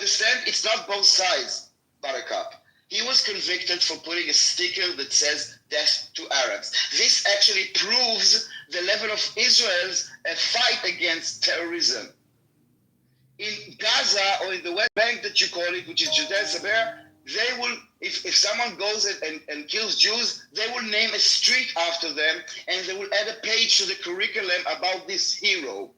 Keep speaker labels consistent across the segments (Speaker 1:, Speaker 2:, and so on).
Speaker 1: understand? It's not both sides, Buttercup. He was convicted for putting a sticker that says death to Arabs. This actually proves the level of Israel's fight against terrorism. In Gaza or in the West Bank that you call it, which is Judea and Samaria, they will, if someone goes and kills Jews, they will name a street after them and they will add a page to the curriculum about this hero.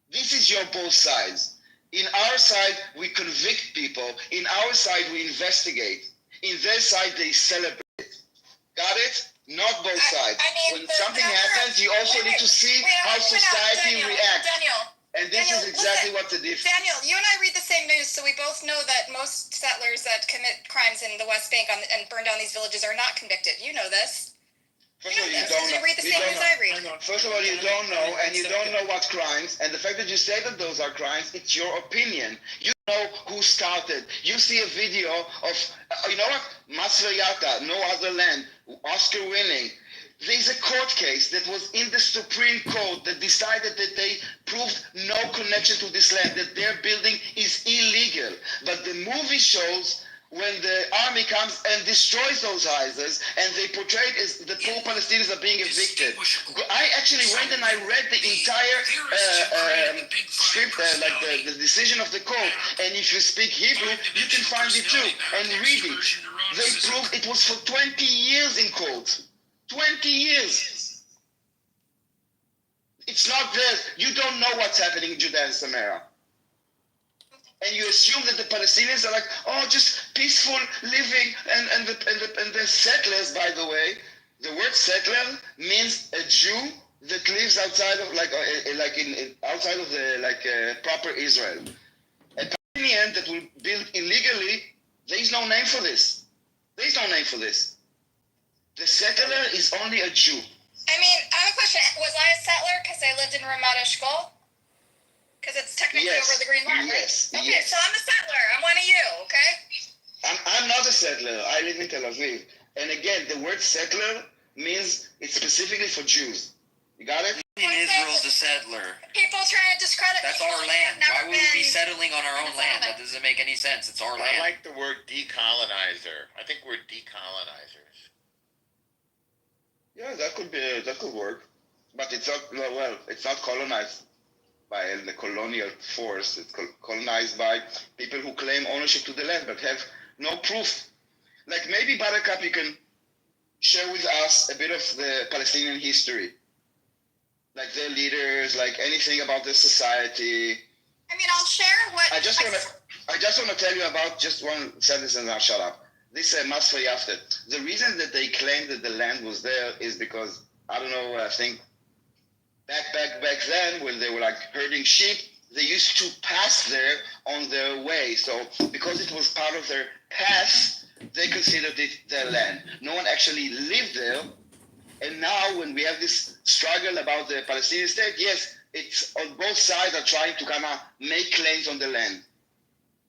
Speaker 1: This is your both sides. In our side, we convict people. In our side, we investigate. In their side, they celebrate. Got it? Not both sides. When something happens, you also need to see how society reacts.
Speaker 2: Daniel.
Speaker 1: And this is exactly what the difference.
Speaker 2: Daniel, you and I read the same news, so we both know that most settlers that commit crimes in the West Bank and burn down these villages are not convicted. You know this.
Speaker 1: First of all, you don't know.
Speaker 2: You read the same news I read.
Speaker 1: First of all, you don't know, and you don't know what crimes. And the fact that you say that those are crimes, it's your opinion. You know who started. You see a video of, you know what? Masrayata, No Other Land, Oscar winning. There's a court case that was in the Supreme Court that decided that they proved no connection to this land, that their building is illegal. But the movie shows when the army comes and destroys those houses, and they portray it as the poor Palestinians are being evicted. I actually went and I read the entire script, like the decision of the court, and if you speak Hebrew, you can find it too, and read it. They proved it was for 20 years in court. 20 years. It's not there. You don't know what's happening in Judea and Samaria. And you assume that the Palestinians are like, oh, just peaceful living, and the settlers, by the way, the word settler means a Jew that lives outside of outside of the proper Israel. A Palestinian that will build illegally, there is no name for this. There is no name for this. The settler is only a Jew.
Speaker 2: I mean, I have a question. Was I a settler because I lived in Ramat Eshkol? Because it's technically over the Green Line,
Speaker 1: yes,
Speaker 2: right? Okay,
Speaker 1: yes.
Speaker 2: so I'm a settler. I'm one of you, okay?
Speaker 1: I'm not a settler. I live in Tel Aviv. And again, the word settler means it's specifically for Jews. You got it?
Speaker 3: Israel's a settler.
Speaker 2: People trying to discredit
Speaker 3: That's our land. Why would we be settling on our own land? That doesn't make any sense. It's our land.
Speaker 4: I like the word decolonizer. I think we're decolonizers.
Speaker 1: Yeah, that could work, but it's not it's not colonized by the colonial force. It's colonized by people who claim ownership to the land but have no proof. Like maybe Buttercup, you can share with us a bit of the Palestinian history, like their leaders, like anything about their society.
Speaker 2: I mean, I'll share what.
Speaker 1: I just want to tell you about just one sentence and I'll shut up. This Masfei Yaftet. The reason that they claim that the land was there is because, I don't know, I think back then when they were like herding sheep, they used to pass there on their way. So because it was part of their path, they considered it their land. No one actually lived there. And now when we have this struggle about the Palestinian state, yes, it's on both sides are trying to kind of make claims on the land.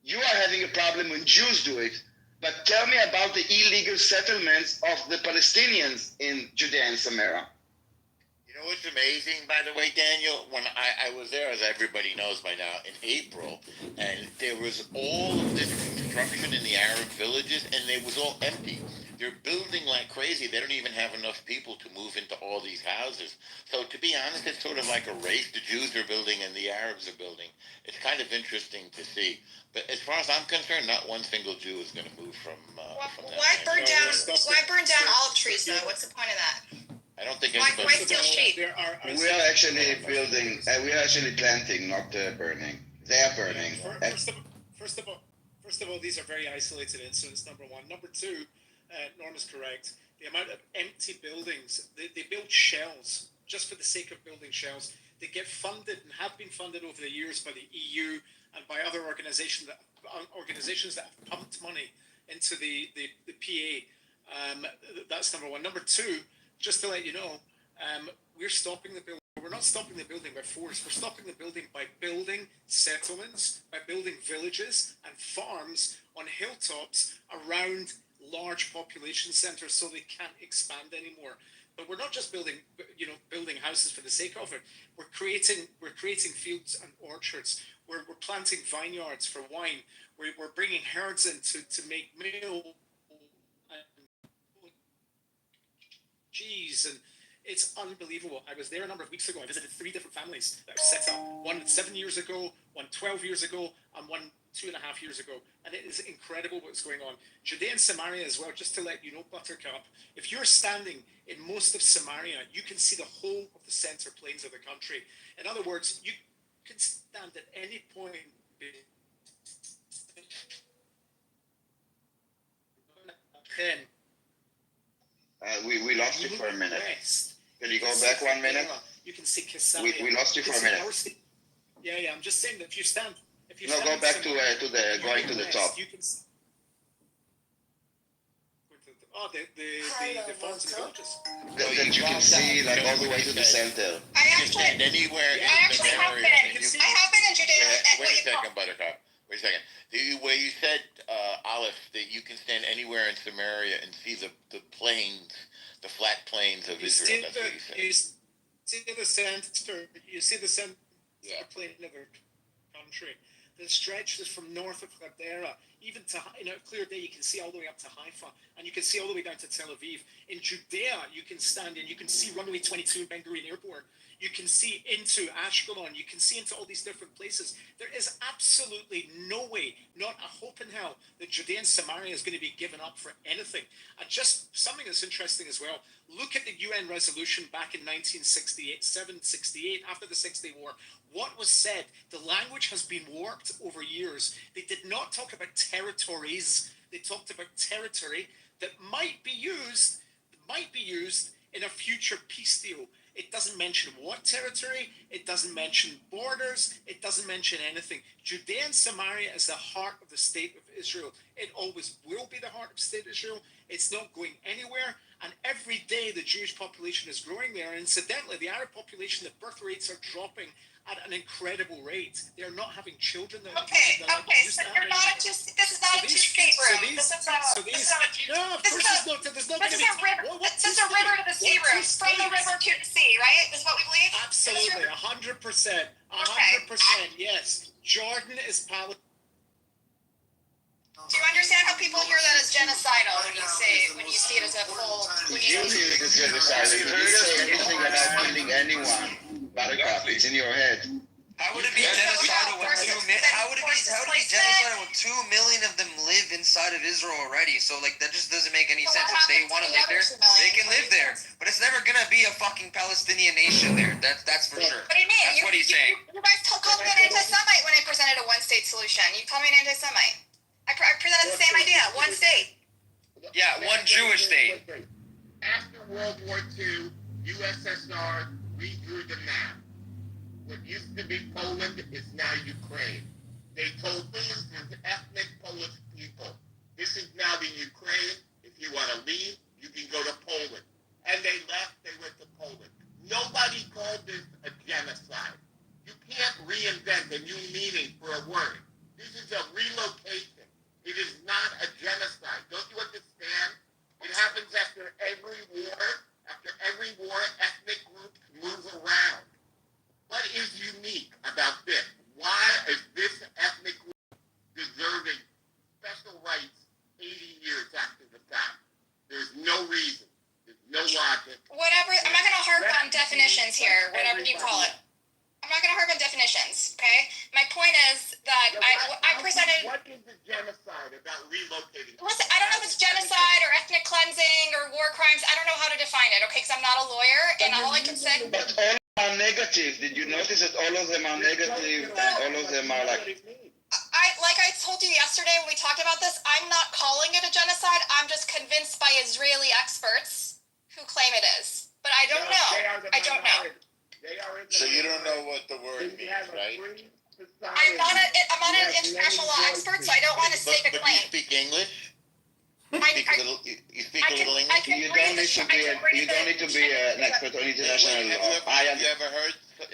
Speaker 1: You are having a problem when Jews do it. But tell me about the illegal settlements of the Palestinians in Judea and Samaria.
Speaker 4: You know what's amazing, by the way, Daniel? When I was there, as everybody knows by now, in April, and there was all of this construction in the Arab villages, and it was all empty. They're building like crazy. They don't even have enough people to move into all these houses. So to be honest, it's sort of like a race. The Jews are building and the Arabs are building. It's kind of interesting to see. But as far as I'm concerned, not one single Jew is going to move from that.
Speaker 2: Why burn down olive trees, though? What's the point of that?
Speaker 4: I don't think
Speaker 2: anybody... Why steal sheep?
Speaker 1: We are actually building, we are actually planting, not burning. They are burning.
Speaker 5: First of all, these are very isolated incidents, number one. Number two, Norm is correct. The amount of empty buildings, they build shells just for the sake of building shells. They get funded and have been funded over the years by the EU and by other organizations that have pumped money into the PA. That's number one. Number two, just to let you know, we're stopping the building. We're not stopping the building by force. We're stopping the building by building settlements, by building villages and farms on hilltops around large population centers so they can't expand anymore. But we're not just building houses for the sake of it. We're creating fields and orchards. We're planting vineyards for wine. We're bringing herds in to make meal and cheese, and it's unbelievable. I was there a number of weeks ago. I visited 3 different families that have set up. One 7 years ago, one 12 years ago, and one 2.5 years ago. And it is incredible what's going on. Judea and Samaria as well, just to let you know, Buttercup, if you're standing in most of Samaria, you can see the whole of the center plains of the country. In other words, you can stand at any point.
Speaker 1: We lost you for a minute. Can you go back 1 minute?
Speaker 5: You can see Caesarea.
Speaker 1: We lost you for a minute.
Speaker 5: Yeah. I'm just saying that if you stand.
Speaker 1: No, go back to the going to the top.
Speaker 5: You can. The farms and villages.
Speaker 1: That you can see like all the way to the center.
Speaker 2: I
Speaker 4: You can
Speaker 2: actually,
Speaker 4: stand anywhere in
Speaker 2: I actually have
Speaker 4: Samaria.
Speaker 2: been.
Speaker 4: and you
Speaker 2: I have been in Judea.
Speaker 4: Wait a second, Buttercup. Wait a second. Where you said, Aleph, that you can stand anywhere in Samaria and see the plains, the flat plains of Israel. That's what you said.
Speaker 5: You see the center plain of the country. The stretches from north of Hadera, even to, a clear day, you can see all the way up to Haifa, and you can see all the way down to Tel Aviv. In Judea, you can stand in, you can see runway 22 in Ben Gurion Airport. You can see into Ashkelon. You can see into all these different places. There is absolutely no way, not a hope in hell, that Judea and Samaria is going to be given up for anything. And just something that's interesting as well, look at the UN resolution back in 1968, 768, after the 6-Day War. What was said? The language has been warped over years. They did not talk about territories. They talked about territory that might be used in a future peace deal. It doesn't mention what territory. It doesn't mention borders. It doesn't mention anything. Judea and Samaria is the heart of the state of Israel. It always will be the heart of the state of Israel. It's not going anywhere. And every day the Jewish population is growing there. And incidentally, the Arab population, the birth rates are dropping at an incredible rate. They are not having children.
Speaker 2: Okay. So you're not this is not a two-state room. This is a river. This is a river to the sea room. From the river to the sea, right? Is what we believe?
Speaker 5: Absolutely, 100%. 100%, yes. Jordan is Palestine.
Speaker 2: Do you understand how people hear that as genocidal when you see it as a full?
Speaker 1: You hear it as genocidal. You heard say anything about killing anyone. Buttercup, it's in your head.
Speaker 3: How would it be genocidal when 2 million? How would it be genocidal when 2 million of them live inside of Israel already? So that just doesn't make any sense. If they want to live there, they can live there. But it's never gonna be a fucking Palestinian nation there. That's for sure.
Speaker 2: What do you mean?
Speaker 3: That's what he's saying.
Speaker 2: You guys called me an anti-Semite when I presented a one-state solution. You called me an anti-Semite. I presented the same idea. One state.
Speaker 3: Yeah, one Jewish state.
Speaker 6: After World War II, USSR redrew the map. What used to be Poland is now Ukraine. They told us as ethnic Polish people, this is now the Ukraine. If you want to leave, you can go to Poland. And they left, they went to Poland. Nobody called this a genocide. You can't reinvent a new meaning for a word. This is a relocation. It is not a genocide. Don't you understand? It happens after every war. After every war, ethnic groups move around. What is unique about this? Why is this ethnic group deserving special rights 80 years after the fact? There's no reason. There's no logic.
Speaker 2: Whatever. I'm not going to harp on definitions here, whatever you call it. I'm not going to harp on definitions, okay? My point is that I presented...
Speaker 6: What is the genocide about relocating?
Speaker 2: Listen, I don't know if it's genocide or ethnic cleansing or war crimes. I don't know how to define it, okay? Because I'm not a lawyer, and all I can say...
Speaker 1: But all are negative. Did you notice that all of them are negative and all of them are like...
Speaker 2: Like I told you yesterday when we talked about this, I'm not calling it a genocide. I'm just convinced by Israeli experts who claim it is. But I don't know. I don't know.
Speaker 4: So you don't know what the word means, right?
Speaker 2: I'm not an international law expert, so I don't want to stake a
Speaker 4: But
Speaker 2: claim.
Speaker 4: you speak English? You speak a little English?
Speaker 1: You don't need to be an expert on international law.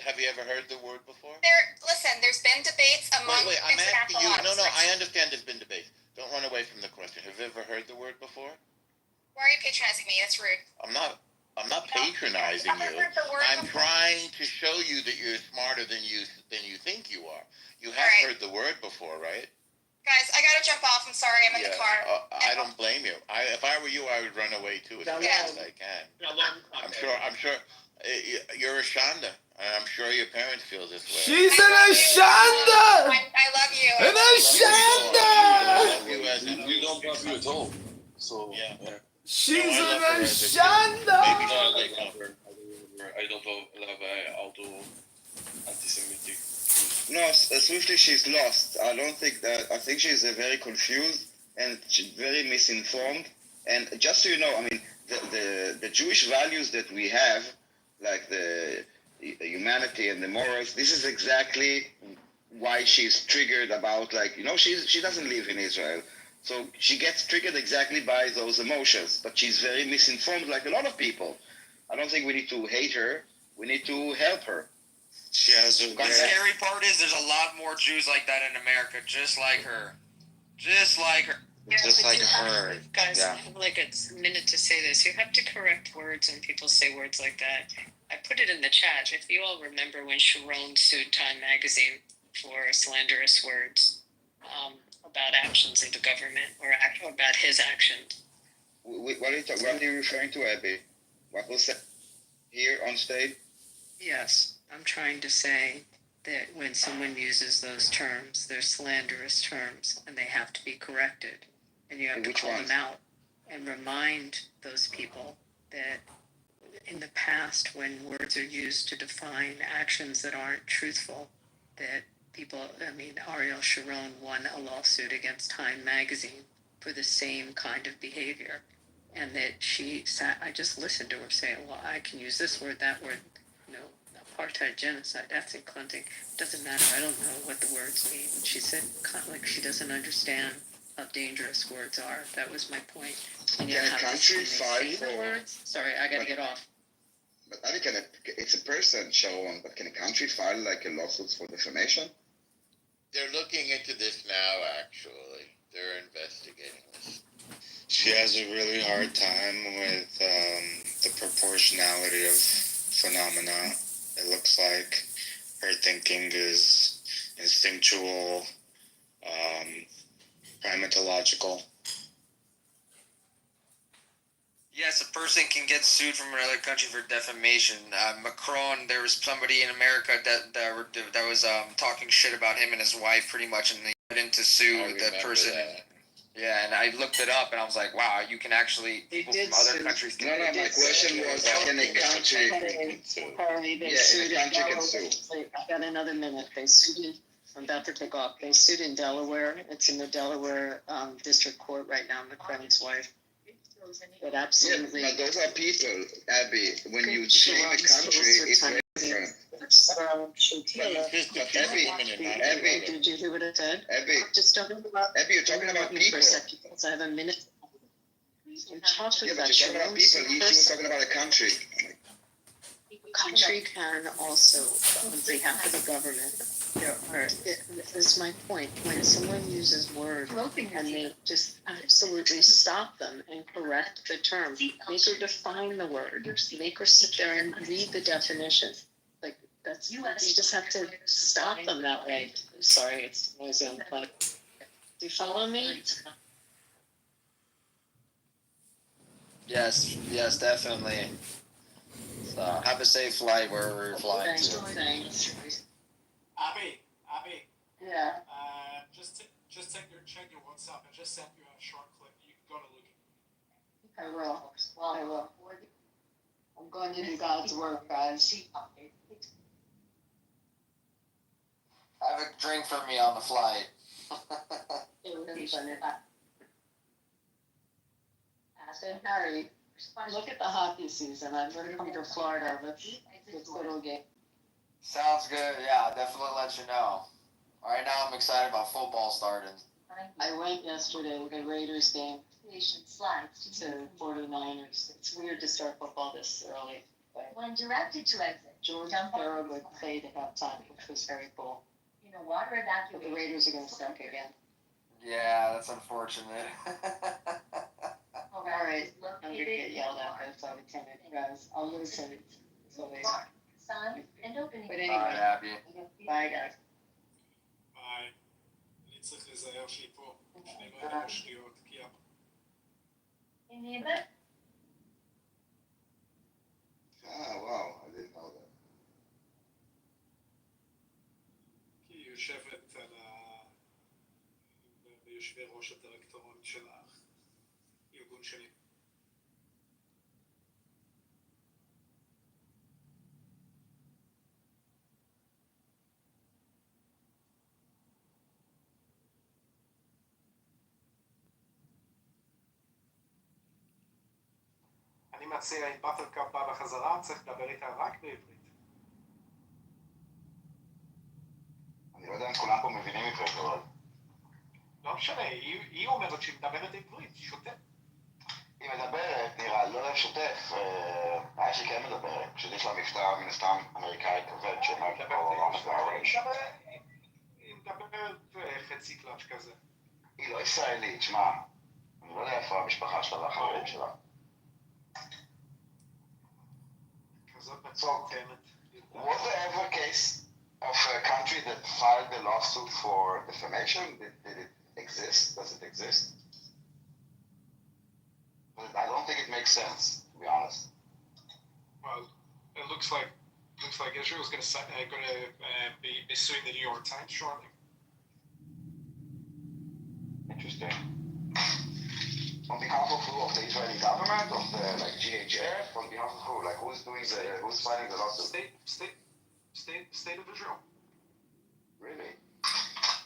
Speaker 4: Have you ever heard the word before?
Speaker 2: Listen, there's been debates among
Speaker 4: I'm asking
Speaker 2: international
Speaker 4: you.
Speaker 2: law
Speaker 4: No,
Speaker 2: experts.
Speaker 4: I understand there's been debates. Don't run away from the question. Have you ever heard the word before?
Speaker 2: Why are you patronizing me? That's rude.
Speaker 4: I'm not. I'm not patronizing
Speaker 2: I've
Speaker 4: you.
Speaker 2: heard the word
Speaker 4: I'm
Speaker 2: before.
Speaker 4: trying to show you that you're smarter than you think you are. You have
Speaker 2: Alright.
Speaker 4: heard the word before, right?
Speaker 2: Guys, I gotta jump off. I'm sorry, I'm in the car.
Speaker 4: I don't blame you. If I were you, I would run away too as fast as I can. I'm sure. You're a Shonda. I'm sure your parents feel this way.
Speaker 7: She's an Ashanda!
Speaker 2: I love you.
Speaker 7: An Ashanda!
Speaker 4: I love you as a
Speaker 8: We don't love you at all. So
Speaker 4: Yeah.
Speaker 7: She's
Speaker 4: No, I
Speaker 7: an
Speaker 4: love her as a kid.
Speaker 7: Ashanda!
Speaker 4: Maybe
Speaker 8: no,
Speaker 4: she'll
Speaker 8: I
Speaker 4: wake
Speaker 8: don't
Speaker 4: up.
Speaker 8: love her. I don't love auto anti-Semitic.
Speaker 1: No, swiftly she's lost. I think she's very confused and very misinformed. And just so you know, I mean, the Jewish values that we have, like the humanity and the morals, this is exactly why she's triggered about, like, you know, she doesn't live in Israel. So she gets triggered exactly by those emotions, but she's very misinformed like a lot of people. I don't think we need to hate her. We need to help her.
Speaker 4: She has a
Speaker 3: The scary part is there's a lot more Jews like that in America, just like her. Just like her.
Speaker 4: Just like her.
Speaker 9: Guys,
Speaker 4: Yeah.
Speaker 9: I have like a minute to say this. You have to correct words when people say words like that. I put it in the chat. If you all remember when Sharon sued Time Magazine for slanderous words about actions of the government or about his actions.
Speaker 1: What are you referring to, Abby? What was said here on stage?
Speaker 9: Yes, I'm trying to say that when someone uses those terms, they're slanderous terms and they have to be corrected. And you have to
Speaker 1: Which
Speaker 9: call
Speaker 1: ones?
Speaker 9: them out and remind those people that in the past, when words are used to define actions that aren't truthful, that Ariel Sharon won a lawsuit against Time Magazine for the same kind of behavior. And that I just listened to her say, well, I can use this word, that word, apartheid, genocide, ethnic cleansing, doesn't matter. I don't know what the words mean. She said, like, she doesn't understand how dangerous words are. That was my point. And you
Speaker 1: Can a
Speaker 9: have
Speaker 1: country
Speaker 9: to say
Speaker 1: fight
Speaker 9: the
Speaker 1: for-
Speaker 9: words. Sorry, I got to get off.
Speaker 1: But Abby, it's a person, Sharon, but can a country file like a lawsuit for defamation?
Speaker 4: They're looking into this now, actually. They're investigating this. She has a really hard time with the proportionality of phenomena. It looks like her thinking is instinctual, primatological.
Speaker 3: Yes, a person can get sued from another country for defamation. Macron, there was somebody in America that was talking shit about him and his wife, pretty much, and they went in to sue the person.
Speaker 4: That.
Speaker 3: Yeah, and I looked it up, and I was like, wow, you can actually people
Speaker 9: did
Speaker 3: from other
Speaker 9: sue.
Speaker 3: countries can.
Speaker 1: No, my question was, can a country...
Speaker 9: Sorry, they
Speaker 1: Yeah,
Speaker 9: sued
Speaker 1: in a country can
Speaker 9: Delaware.
Speaker 1: sue.
Speaker 9: I got another minute. They sued I'm about to take off. They sued in Delaware. It's in the Delaware District Court right now, Macron's wife. But
Speaker 1: Yeah,
Speaker 9: absolutely.
Speaker 1: but those are people, Abby. When you
Speaker 9: Sure,
Speaker 1: defame a
Speaker 9: it's
Speaker 1: country,
Speaker 9: also
Speaker 1: it's
Speaker 9: time.
Speaker 1: different. Abby,
Speaker 9: Did you hear what I said?
Speaker 1: Abby,
Speaker 9: Just talking about.
Speaker 1: Abby, you're talking about
Speaker 9: For a
Speaker 1: people.
Speaker 9: second, because I have a minute. I'm talking
Speaker 1: Yeah, but
Speaker 9: about
Speaker 1: you're talking about people.
Speaker 9: Sharon's
Speaker 1: He was talking about a country.
Speaker 9: country can also, on behalf of the government, this is my point, when someone uses words and they just absolutely stop them and correct the term, make her define the word, make her sit there and read the definition. Like, you just have to stop them that way. Sorry, it's noisy on the phone. Do you follow me?
Speaker 3: Yes, definitely. So have a safe flight wherever you're flying
Speaker 9: Thanks,
Speaker 3: to.
Speaker 9: thanks.
Speaker 5: Abby,
Speaker 9: Yeah.
Speaker 5: just check your WhatsApp. I just sent you a short clip. You can go to look.
Speaker 9: I will. I will. I'm going to do God's work, guys.
Speaker 3: Have a drink for me on the flight.
Speaker 9: Harry, look at the hockey season. I'm going to come to Florida. Let's go to a game.
Speaker 3: Sounds good. Yeah, I'll definitely let you know. Right now, I'm excited about football starting.
Speaker 9: I went yesterday to the Raiders game to 49ers. It's weird to start football this early.
Speaker 10: When directed to exit,
Speaker 9: Jordan Farrell would play to halftime, which was very cool.
Speaker 10: water
Speaker 9: But the
Speaker 10: evacuation.
Speaker 9: Raiders are going to suck again.
Speaker 3: Yeah, that's unfortunate.
Speaker 9: All right, I'm gonna get yelled at by the flight attendant, guys. I'll listen. So they are.
Speaker 10: Sign and opening.
Speaker 9: But anyway, bye guys.
Speaker 5: ביי. אני צריך לזהר שהיא פה, לפני לא ידעו שטויות, כי
Speaker 10: In the event
Speaker 1: wow, I didn't know that.
Speaker 5: היא יושבת על ביושבי ראש הדירקטוריון של הארגון שלי. אני מציע, אם באטרקאפ בא בחזרה, צריך לדבר איתה רק בעברית.
Speaker 1: אני לא יודע אם כולם פה מבינים עברית, אבל...
Speaker 5: לא משנה, היא אומרת שהיא מדברת עברית, שוטף.
Speaker 1: היא מדברת, נראה, לא יודע, שוטף, היה שהיא כן מדברת, פשוט יש לה מבטא מן הסתם אמריקאי כבד, שאומר
Speaker 5: היא מדברת חצי קלאץ' כזה.
Speaker 1: היא לא ישראלית, שמע, אני לא יודע איפה המשפחה שלה והחברים שלה.
Speaker 5: כזאת מצומצמת.
Speaker 1: Was there ever a case of a country that filed a lawsuit for defamation? Did it exist? Does it exist? I don't think it makes sense, to be honest.
Speaker 5: Well, it looks like Israel's going to be suing the New York Times shortly.
Speaker 1: Interesting. On behalf of who? Of the Israeli government? Of the GHF? On behalf of who? Like who's filing the lawsuit?
Speaker 5: State of Israel.
Speaker 1: Really?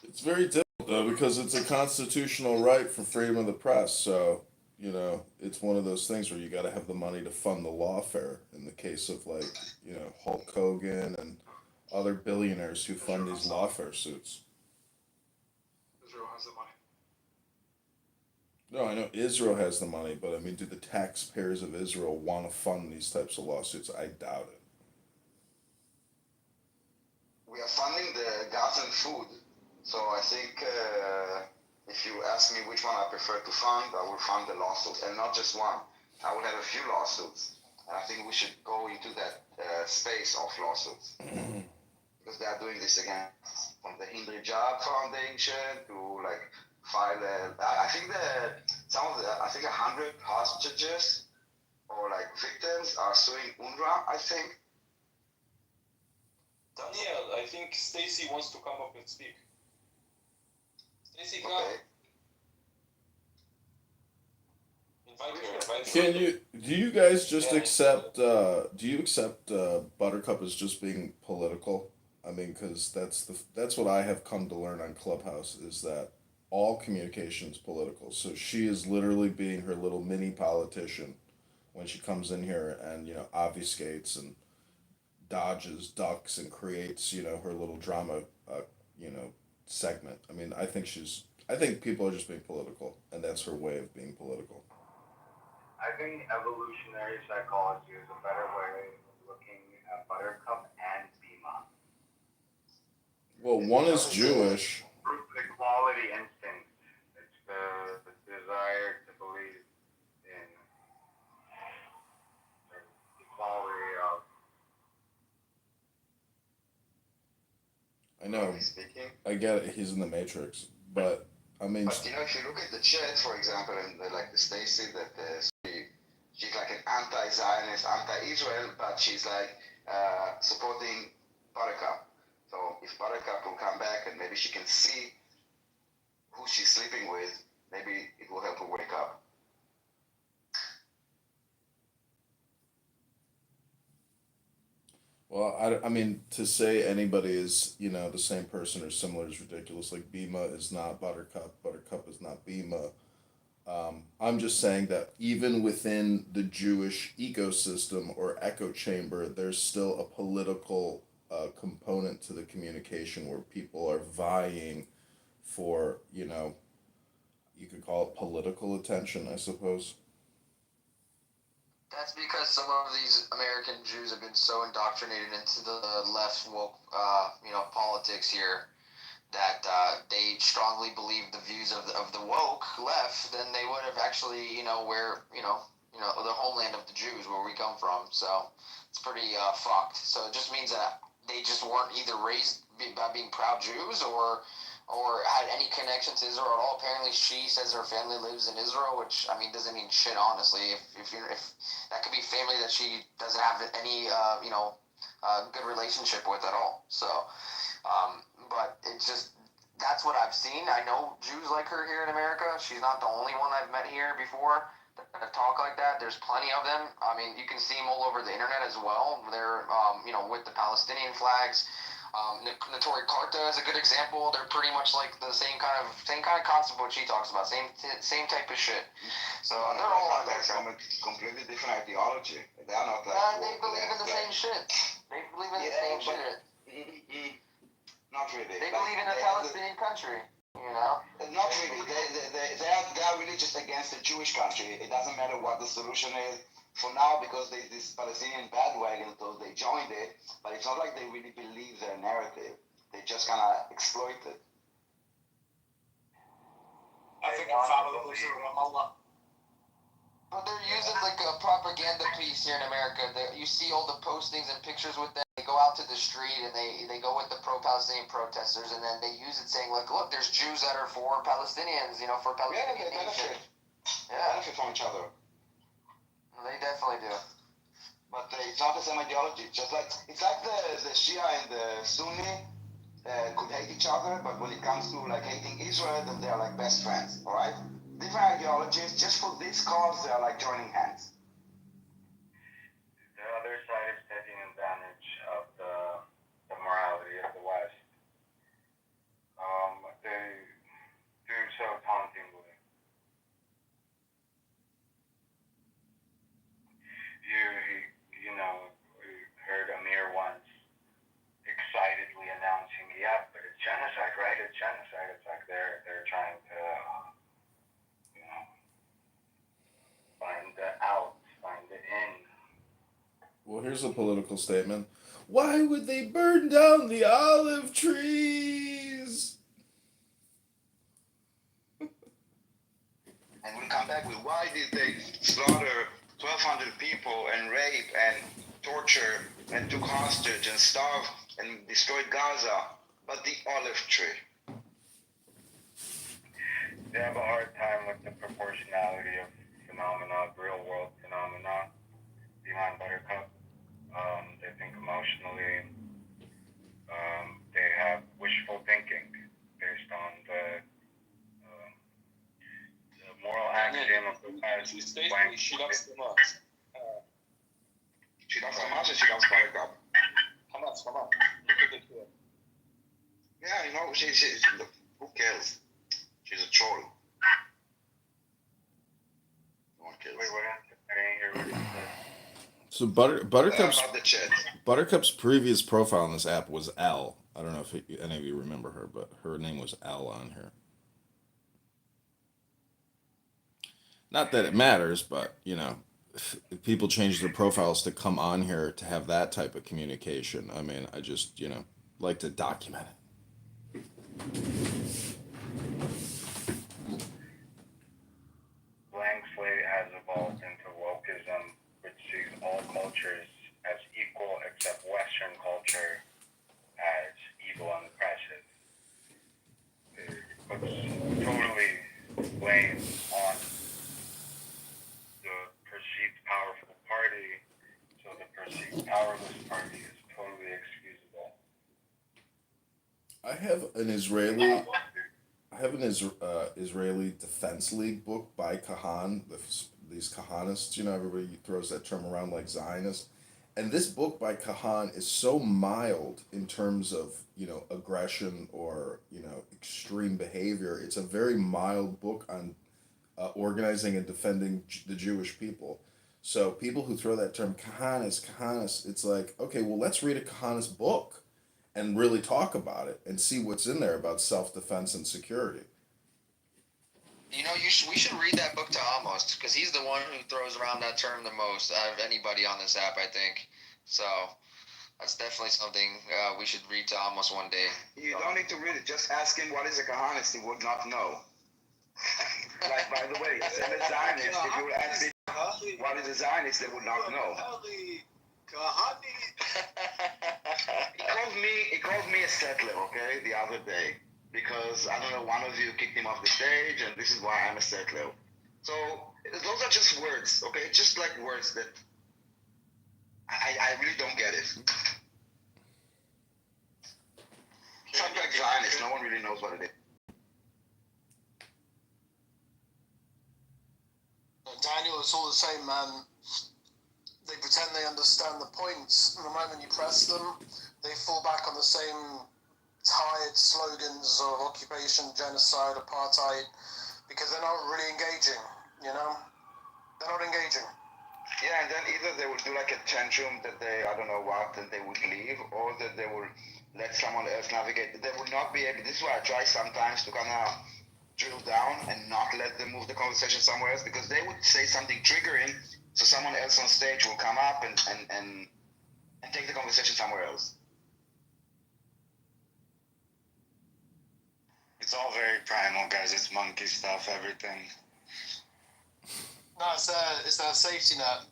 Speaker 7: It's very difficult though because it's a constitutional right for freedom of the press. So, you know, it's one of those things where you got to have the money to fund the lawfare. In the case of like, you know, Hulk Hogan and other billionaires who fund these lawfare suits.
Speaker 5: Israel has the money.
Speaker 7: No, I know Israel has the money, but I mean, do the taxpayers of Israel want to fund these types of lawsuits? I doubt it.
Speaker 1: We are funding the gas and food. So I think if you ask me which one I prefer to fund, I will fund the lawsuit. And not just one. I will have a few lawsuits. And I think we should go into that space of lawsuits. Because they are doing this again. From the Hindri Job Foundation to like file I think I think 100 hostages or like victims are suing UNRWA, I think.
Speaker 8: Daniel, I think Stacy wants to come up and speak. Stacy, come.
Speaker 1: Okay.
Speaker 8: Invite her.
Speaker 7: Can you? Do you guys just accept? Do you accept Buttercup as just being political? I mean, because that's what I have come to learn on Clubhouse is that all communication is political. So she is literally being her little mini politician when she comes in here and obfuscates and dodges, ducks, and creates her little drama segment. I mean, I think people are just being political, and that's her way of being political.
Speaker 11: I think evolutionary psychology is a better way of looking at Buttercup and Bima.
Speaker 7: Well, one is Jewish.
Speaker 11: Equality instinct. It's the desire to believe in the equality of.
Speaker 7: I know. I get it. He's in the Matrix, but I mean.
Speaker 1: But if you look at the chat, for example, and like the Stacy, that she's like an anti-Zionist, anti-Israel, but she's like supporting Buttercup. So if Buttercup will come back and maybe she can see who she's sleeping with, maybe it will help her wake up.
Speaker 7: Well, I mean, to say anybody is, the same person or similar is ridiculous. Like, Bima is not Buttercup. Buttercup is not Bima. I'm just saying that even within the Jewish ecosystem or echo chamber, there's still a political component to the communication where people are vying for, you could call it political attention, I suppose.
Speaker 3: That's because some of these American Jews have been so indoctrinated into the left woke, politics here they strongly believe the views of the woke left, then they would have actually, the homeland of the Jews where we come from. So it's pretty fucked. So it just means that they just weren't either raised by being proud Jews or had any connection to Israel at all. Apparently, she says her family lives in Israel, which I mean doesn't mean shit. Honestly, if that could be family that she doesn't have any good relationship with at all. So, but it's just that's what I've seen. I know Jews like her here in America. She's not the only one I've met here before that talk like that. There's plenty of them. I mean, you can see them all over the internet as well. They're with the Palestinian flags. Notori Karta is a good example. They're pretty much like the same kind of concept what she talks about. Same type of shit. So they're all like that.
Speaker 1: From a completely different ideology. They are not like.
Speaker 3: They believe in the same shit. They believe in the same shit.
Speaker 1: Not really.
Speaker 3: They believe in a Palestinian country.
Speaker 1: Not really. They are really just against the Jewish country. It doesn't matter what the solution is. For now, because there's this Palestinian bandwagon, so they joined it, but it's not like they really believe their narrative. They just kind of exploit it.
Speaker 8: I think her family lives in Ramallah.
Speaker 3: But they're using like a propaganda piece here in America. You see all the postings and pictures with them. They go out to the street and they go with the pro-Palestinian protesters, and then they use it saying like, look, there's Jews that are for Palestinians, for Palestinian
Speaker 1: they benefit.
Speaker 3: Yeah.
Speaker 1: They benefit from each other.
Speaker 3: They definitely do.
Speaker 1: But it's not the same ideology. It's like the Shia and the Sunni could hate each other, but when it comes to like hating Israel, then they are like best friends. All right, different ideologies. Just for this cause, they are like joining hands.
Speaker 11: The other side is taking advantage of the morality of the West. They do so tauntingly. We heard Amir once excitedly announcing, "Yeah, but it's genocide, right? It's genocide." It's like they're trying to, find the out, find the in.
Speaker 7: Well, here's a political statement. Why would they burn down the olive trees?
Speaker 1: And we'll come back with why did they slaughter 1,200 people and rape and torture and took hostage and starve and destroyed Gaza, but the olive tree.
Speaker 11: They have a hard time with the proportionality of phenomena, real world phenomena, behind Buttercup. They think emotionally. They have wishful thinking based on the moral axiom of the past.
Speaker 8: She loves the most.
Speaker 1: She loves Hamas and she loves Buttercup.
Speaker 8: Hamas. Look at the kid.
Speaker 1: Yeah, she's who cares? She's a troll. No one cares.
Speaker 11: Wait, what? I didn't hear what you said.
Speaker 7: So Buttercup's previous profile on this app was L. I don't know if any of you remember her, but her name was L on here. Not that it matters, but if people change their profiles to come on here to have that type of communication. I mean, I just like to document it.
Speaker 11: Blank slate has evolved into wokeism, which sees all cultures as equal except Western culture as evil and oppressive. It puts totally blame on the perceived powerful party, so the perceived powerless party is totally excusable.
Speaker 7: I have an Israeli Defense League book by Kahan. These Kahanists, everybody throws that term around like Zionist. And this book by Kahan is so mild in terms of, aggression or, extreme behavior. It's a very mild book on organizing and defending the Jewish people. So people who throw that term Kahanist, it's like, okay, well, let's read a Kahanist book and really talk about it and see what's in there about self-defense and security.
Speaker 3: We should read that book to Amos, because he's the one who throws around that term the most out of anybody on this app, I think. So, That's definitely something we should read to Amos one day.
Speaker 1: You don't need to read it. Just ask him what is a Kahanist. He would not know. Like, by the way, as a Zionist, if you would ask him what is a Zionist, they would not know. He called me a settler, okay, the other day, because I don't know, one of you kicked him off the stage, and this is why I'm a settler. So those are just words, okay, just like words that I really don't get it. Something like Zionist, no one really knows what it is.
Speaker 12: Daniel, it's all the same, man. They pretend they understand the points, and the moment you press them, they fall back on the same tired slogans of occupation, genocide, apartheid, because they're not really engaging, you know? They're not engaging.
Speaker 1: Yeah, and then either they would do like a tantrum that they, I don't know what, and they would leave, or that they will let someone else navigate. They would not be able, this is why I try sometimes to kind of drill down and not let them move the conversation somewhere else, because they would say something triggering, so someone else on stage will come up and take the conversation somewhere else.
Speaker 11: It's all very primal, guys. It's monkey stuff, everything.
Speaker 12: No, it's their safety net.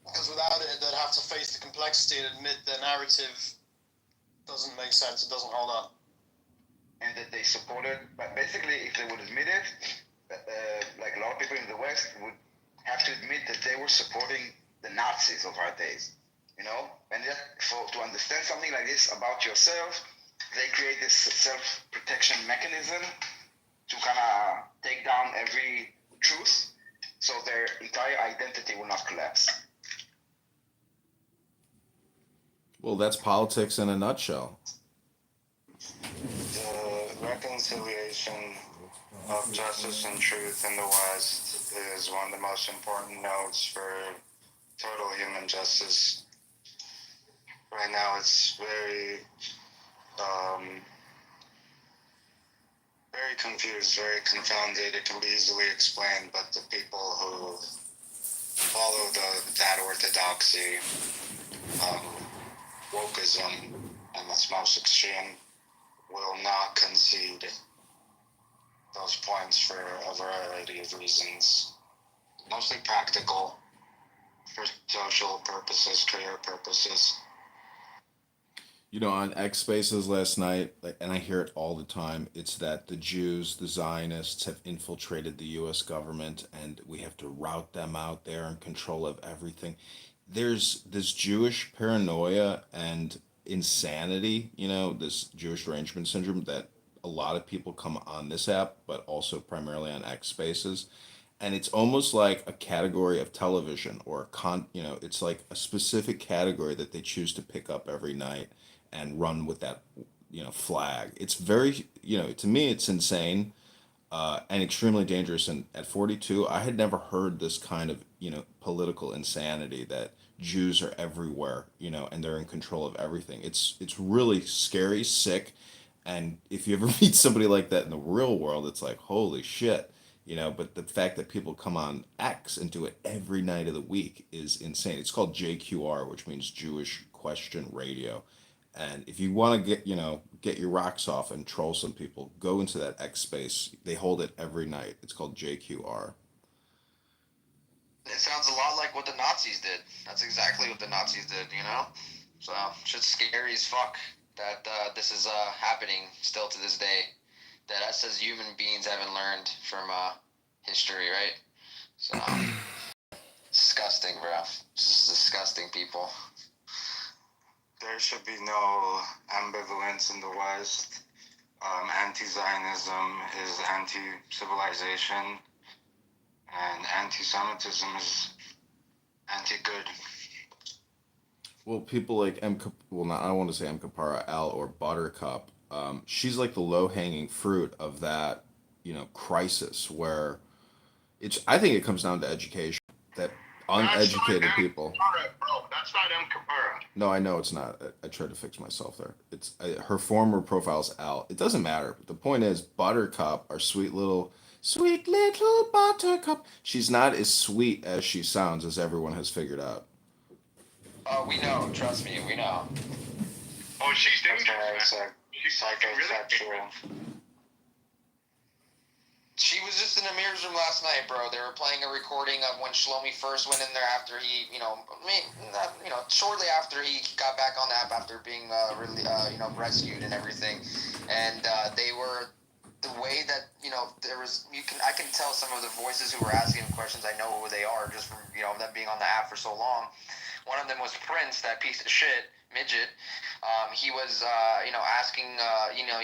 Speaker 12: Because without it, they'd have to face the complexity and admit their narrative doesn't make sense, it doesn't hold up.
Speaker 1: And that they supported, but basically, if they would admit it, like a lot of people in the West would have to admit that they were supporting the Nazis of our days, you know? And yet, to understand something like this about yourself, they create this self-protection mechanism to kind of take down every truth, so their entire identity will not collapse.
Speaker 7: Well, that's politics in a nutshell.
Speaker 11: The reconciliation of justice and truth in the West is one of the most important notes for total human justice. Right now, it's very confused, very confounded. It can be easily explained, but the people who follow that orthodoxy, wokeism, and its most extreme, will not concede those points for a variety of reasons. Mostly practical, for social purposes, career purposes.
Speaker 7: You know, on X Spaces last night, and I hear it all the time, it's that the Jews, the Zionists, have infiltrated the U.S. government, and we have to rout them out there in control of everything. There's this Jewish paranoia and insanity, you know, this Jewish derangement syndrome that a lot of people come on this app, but also primarily on X Spaces. And it's almost like a category of television or it's like a specific category that they choose to pick up every night and run with that, flag. It's very, to me, it's insane and extremely dangerous. And at 42, I had never heard this kind of, political insanity that Jews are everywhere, and they're in control of everything. It's really scary, sick. And if you ever meet somebody like that in the real world, it's like, holy shit. But the fact that people come on X and do it every night of the week is insane. It's called JQR, which means Jewish Question Radio. And if you want to get your rocks off and troll some people, go into that X space. They hold it every night. It's called JQR.
Speaker 3: It sounds a lot like what the Nazis did. That's exactly what the Nazis did, So, shit's scary as fuck that this is happening still to this day. That us as human beings haven't learned from history, right? So, disgusting, bro. Just disgusting people.
Speaker 11: There should be no ambivalence in the West. Anti-Zionism is anti-civilization, and anti-Semitism is anti-good.
Speaker 7: Well, people like I don't want to say M. Kapara Al or Buttercup. She's like the low-hanging fruit of that, crisis where I think it comes down to education. That uneducated people.
Speaker 6: Bro, that's not M. Kapara.
Speaker 7: No, I know it's not. I tried to fix myself there. Her former profile's Al. It doesn't matter. The point is, Buttercup, our sweet little Buttercup. She's not as sweet as she sounds, as everyone has figured out.
Speaker 3: Oh, we know. Trust me, we know.
Speaker 6: Oh, she's
Speaker 11: That's
Speaker 6: dangerous,
Speaker 11: why I
Speaker 6: man.
Speaker 11: said
Speaker 6: She's fucking really
Speaker 11: psychosexual.
Speaker 3: She was just in Amir's room last night, bro. They were playing a recording of when Shlomi first went in there after he, shortly after he got back on the app after being rescued and everything. And they were the way that I can tell some of the voices who were asking him questions. I know who they are just from them being on the app for so long. One of them was Prince, that piece of shit midget. He was asking.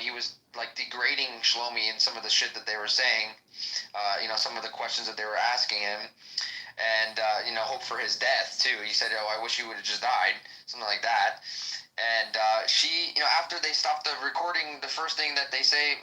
Speaker 3: He was like degrading Shlomi and some of the shit that they were saying. Some of the questions that they were asking him, and hope for his death too. He said, "Oh, I wish he would have just died," something like that. And she, after they stopped the recording, the first thing that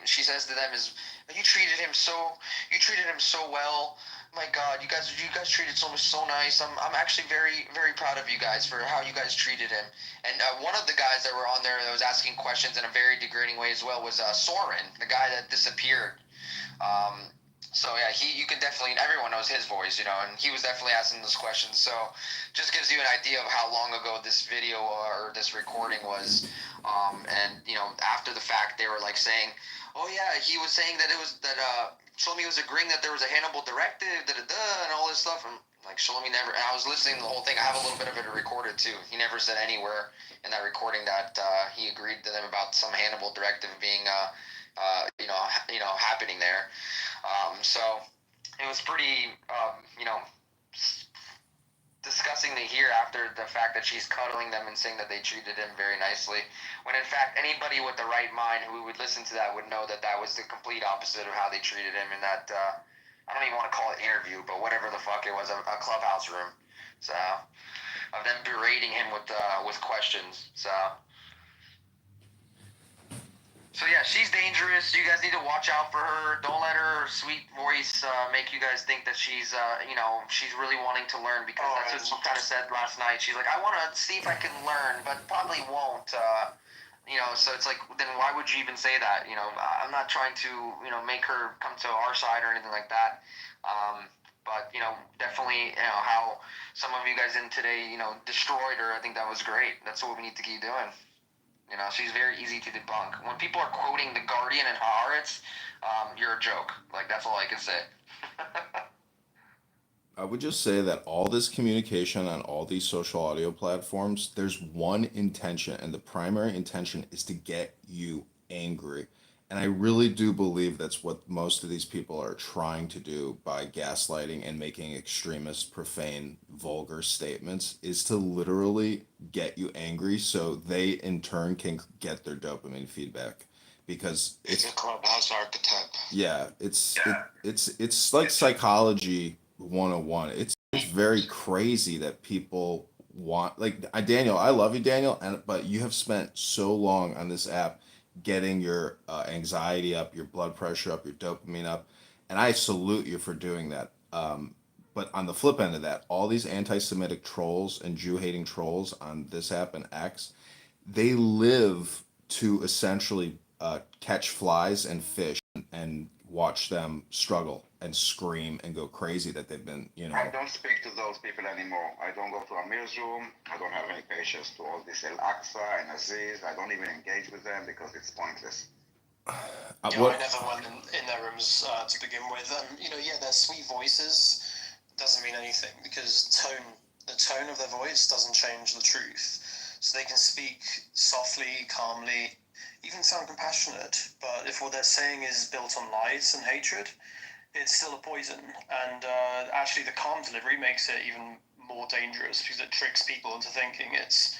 Speaker 3: she says to them is, you treated him so well. My God, you guys treated so nice. I'm actually very, very proud of you guys for how you guys treated him." And one of the guys that were on there that was asking questions in a very degrading way as well was Soren, the guy that disappeared. So yeah, you can definitely, everyone knows his voice, and he was definitely asking those questions. So just gives you an idea of how long ago this video or this recording was. And after the fact, they were like saying, "Oh yeah, he was saying that Shlomi was agreeing that there was a Hannibal directive, and all this stuff." And like Shlomi never. And I was listening to the whole thing. I have a little bit of it recorded too. He never said anywhere in that recording that he agreed to them about some Hannibal directive being happening there. So it was pretty, disgusting to hear after the fact that she's cuddling them and saying that they treated him very nicely, when in fact anybody with the right mind who would listen to that would know that that was the complete opposite of how they treated him in that, I don't even want to call it interview, but whatever the fuck it was, a clubhouse room. So, of them berating him with questions. So yeah, she's dangerous. You guys need to watch out for her. Don't let her sweet voice make you guys think that she's really wanting to learn, because that's what she kind of said last night. She's like, I want to see if I can learn, but probably won't. So it's like, then why would you even say that? I'm not trying to make her come to our side or anything like that. But definitely how some of you guys in today destroyed her. I think that was great. That's what we need to keep doing. She's very easy to debunk. When people are quoting The Guardian and Haaretz, you're a joke. Like, that's all I can say.
Speaker 7: I would just say that all this communication on all these social audio platforms, there's one intention, and the primary intention is to get you angry. And I really do believe that's what most of these people are trying to do by gaslighting and making extremist, profane, vulgar statements, is to literally get you angry so they in turn can get their dopamine feedback. Because
Speaker 6: It's a clubhouse archetype.
Speaker 7: yeah, it's like psychology 101. It's very crazy that people want, like, Daniel, I love you, Daniel, but you have spent so long on this app getting your anxiety up, your blood pressure up, your dopamine up, and I salute you for doing that. But on the flip end of that, all these anti-Semitic trolls and Jew-hating trolls on this app and X, they live to essentially catch flies and fish and watch them struggle and scream and go crazy that they've been,
Speaker 1: I don't speak to those people anymore. I don't go to Amir's room. I don't have any patience to all this El Aqsa and Aziz. I don't even engage with them because it's pointless.
Speaker 12: I never went in their rooms to begin with. Their sweet voices doesn't mean anything, because the tone of their voice doesn't change the truth. So they can speak softly, calmly, even sound compassionate, but if what they're saying is built on lies and hatred, it's still a poison. And actually the calm delivery makes it even more dangerous, because it tricks people into thinking it's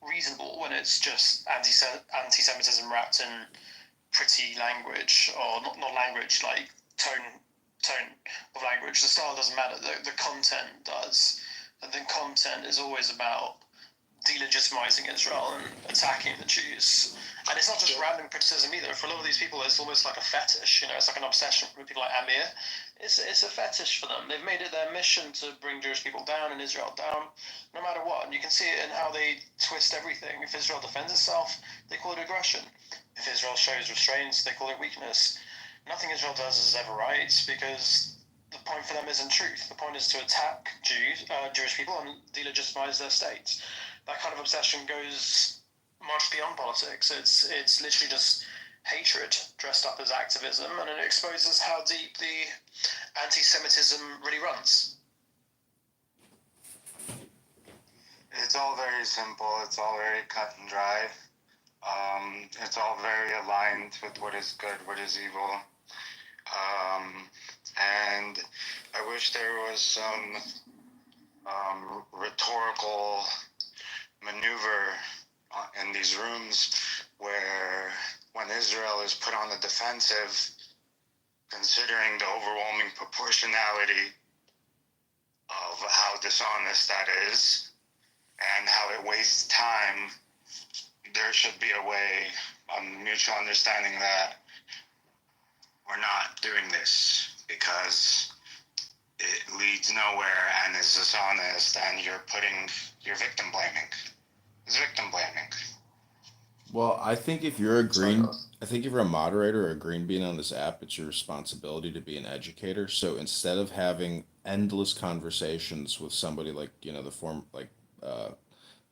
Speaker 12: reasonable when it's just anti-Semitism wrapped in pretty language, or not language, like tone of language. The style doesn't matter, the content does. And then content is always about delegitimizing Israel and attacking the Jews. And it's not just random criticism either. For a lot of these people, it's almost like a fetish. It's like an obsession. For people like Amir, it's a fetish for them. They've made it their mission to bring Jewish people down and Israel down, no matter what. And you can see it in how they twist everything. If Israel defends itself, they call it aggression. If Israel shows restraints, they call it weakness. Nothing Israel does is ever right, because the point for them isn't truth. The point is to attack Jewish people and delegitimize their states. That kind of obsession goes much beyond politics. It's literally just hatred dressed up as activism, and it exposes how deep the anti-Semitism really runs.
Speaker 11: It's all very simple. It's all very cut and dry. It's all very aligned with what is good, what is evil. And I wish there was some rhetorical maneuver in these rooms where when Israel is put on the defensive, considering the overwhelming proportionality of how dishonest that is and how it wastes time, there should be a way, a mutual understanding that we're not doing this because it leads nowhere and is dishonest, and you're victim blaming. It's victim blaming.
Speaker 7: Well, I think if you're a moderator or a green bean on this app, it's your responsibility to be an educator. So instead of having endless conversations with somebody like, the form like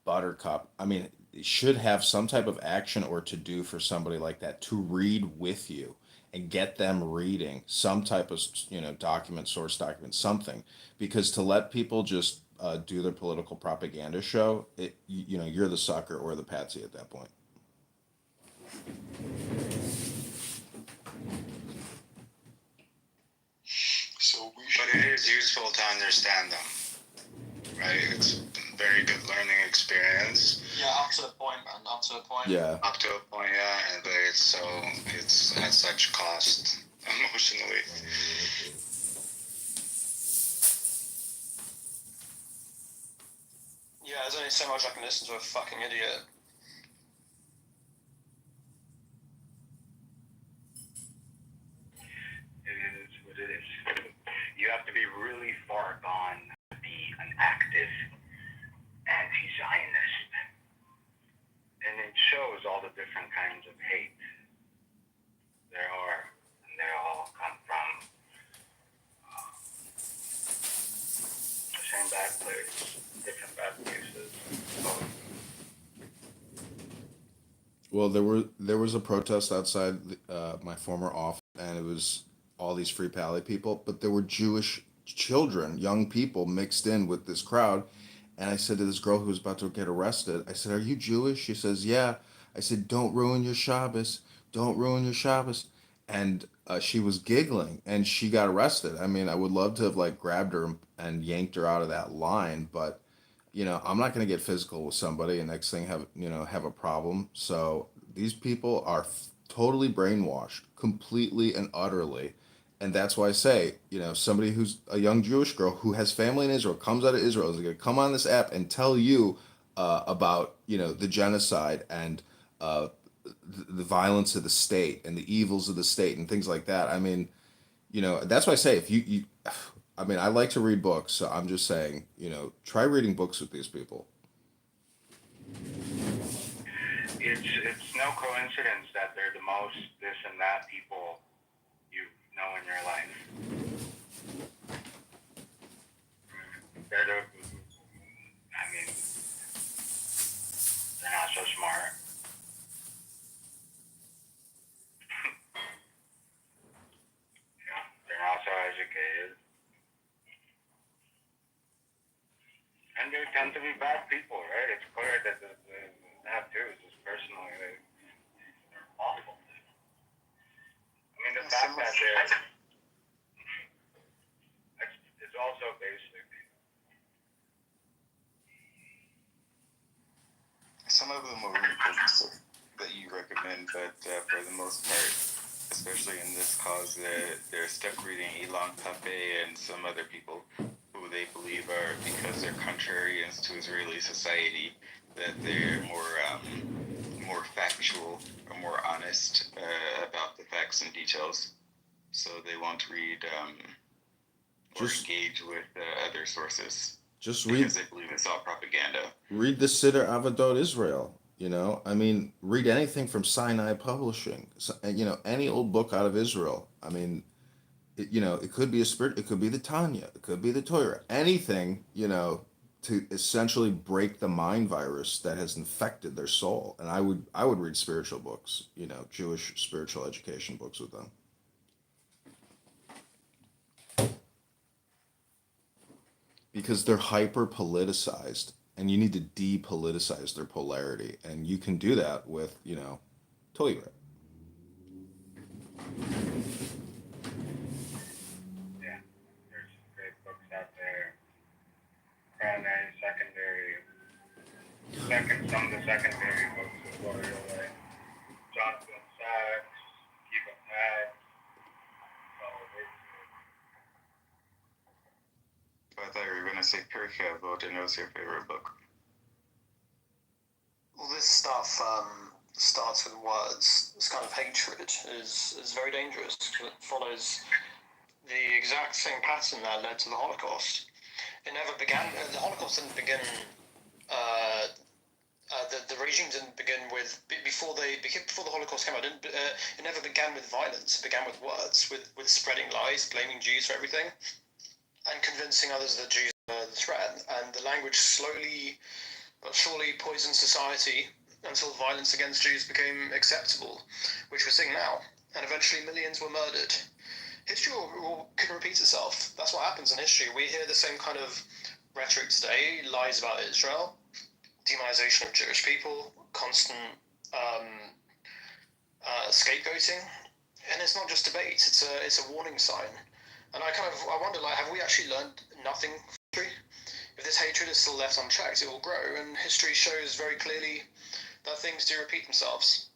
Speaker 7: Buttercup, I mean, you should have some type of action or to do for somebody like that to read with you and get them reading some type of, document, source document, something, because to let people just do their political propaganda show, you're the sucker or the patsy at that point.
Speaker 11: But it is useful to understand them, right? It's a very good learning experience.
Speaker 12: Yeah, up to a point, man. Up to a point.
Speaker 7: Yeah.
Speaker 11: Up to a point, yeah. But it's at such cost emotionally.
Speaker 12: Yeah, there's only so much I can listen to a fucking idiot.
Speaker 11: It is what it is. You have to be really far gone to be an active anti-Zionist. And it shows all the different kinds of hate there are, and they all come from the same bad place, different bad places.
Speaker 7: Well, there was a protest outside my former office, and it was all these Free Pally people, but there were Jewish children, young people mixed in with this crowd. And I said to this girl who was about to get arrested, I said, "Are you Jewish?" She says, "Yeah." I said, "Don't ruin your Shabbos. Don't ruin your Shabbos." And she was giggling, and she got arrested. I mean, I would love to have like grabbed her and yanked her out of that line, but I'm not going to get physical with somebody and next thing have a problem. So these people are totally brainwashed, completely and utterly. And that's why I say, somebody who's a young Jewish girl who has family in Israel, comes out of Israel, is going to come on this app and tell you about, the genocide and the violence of the state and the evils of the state and things like that. I mean, that's why I say if I mean, I like to read books, so I'm just saying, try reading books with these people.
Speaker 11: It's no coincidence that they're the most this and that people you know in your life. They're not so smart. They're not so educated. And they tend to be bad people, right? It's clear that the tattoos is personally, they're awful. I mean, the fact that it's also basic.
Speaker 13: Some of them will read books that you recommend, but for the most part, especially in this cause, they're stuck reading Elon Pape and some other people who they believe are, because they're contrarians to Israeli society, that they're more factual or more honest about the facts and details. So they won't read or engage with other sources.
Speaker 7: Just
Speaker 13: because they believe it's all propaganda.
Speaker 7: Read the Siddur Avodot Israel. I mean, read anything from Sinai Publishing. Any old book out of Israel. I mean, it could be a spirit. It could be the Tanya. It could be the Torah. Anything, to essentially break the mind virus that has infected their soul. And I would read spiritual books, you know, Jewish spiritual education books with them. Because they're hyper politicized, and you need to depoliticize their polarity, and you can do that with, you know, Toilet.
Speaker 11: Yeah, there's some great books out there. Primary, secondary, some of the secondary books as well. Like Jonathan Sachs, Keep Up Max,
Speaker 13: I thought you were gonna say Pirkei Avot, and what's your favorite book?
Speaker 12: All this stuff starts with words. This kind of hatred is very dangerous. It follows the exact same pattern that led to the Holocaust. It never began. The Holocaust didn't begin. The regime didn't begin with before the Holocaust came out. It never began with violence. It began with words, with spreading lies, blaming Jews for everything, and convincing others that Jews are the threat. And the language slowly but surely poisoned society until violence against Jews became acceptable, which we're seeing now. And eventually millions were murdered. History can repeat itself. That's what happens in history. We hear the same kind of rhetoric today, lies about Israel, demonization of Jewish people, constant scapegoating. And it's not just debate, it's a warning sign. And I wonder, like, have we actually learned nothing from history? If this hatred is still left unchecked, it will grow, and history shows very clearly that things do repeat themselves.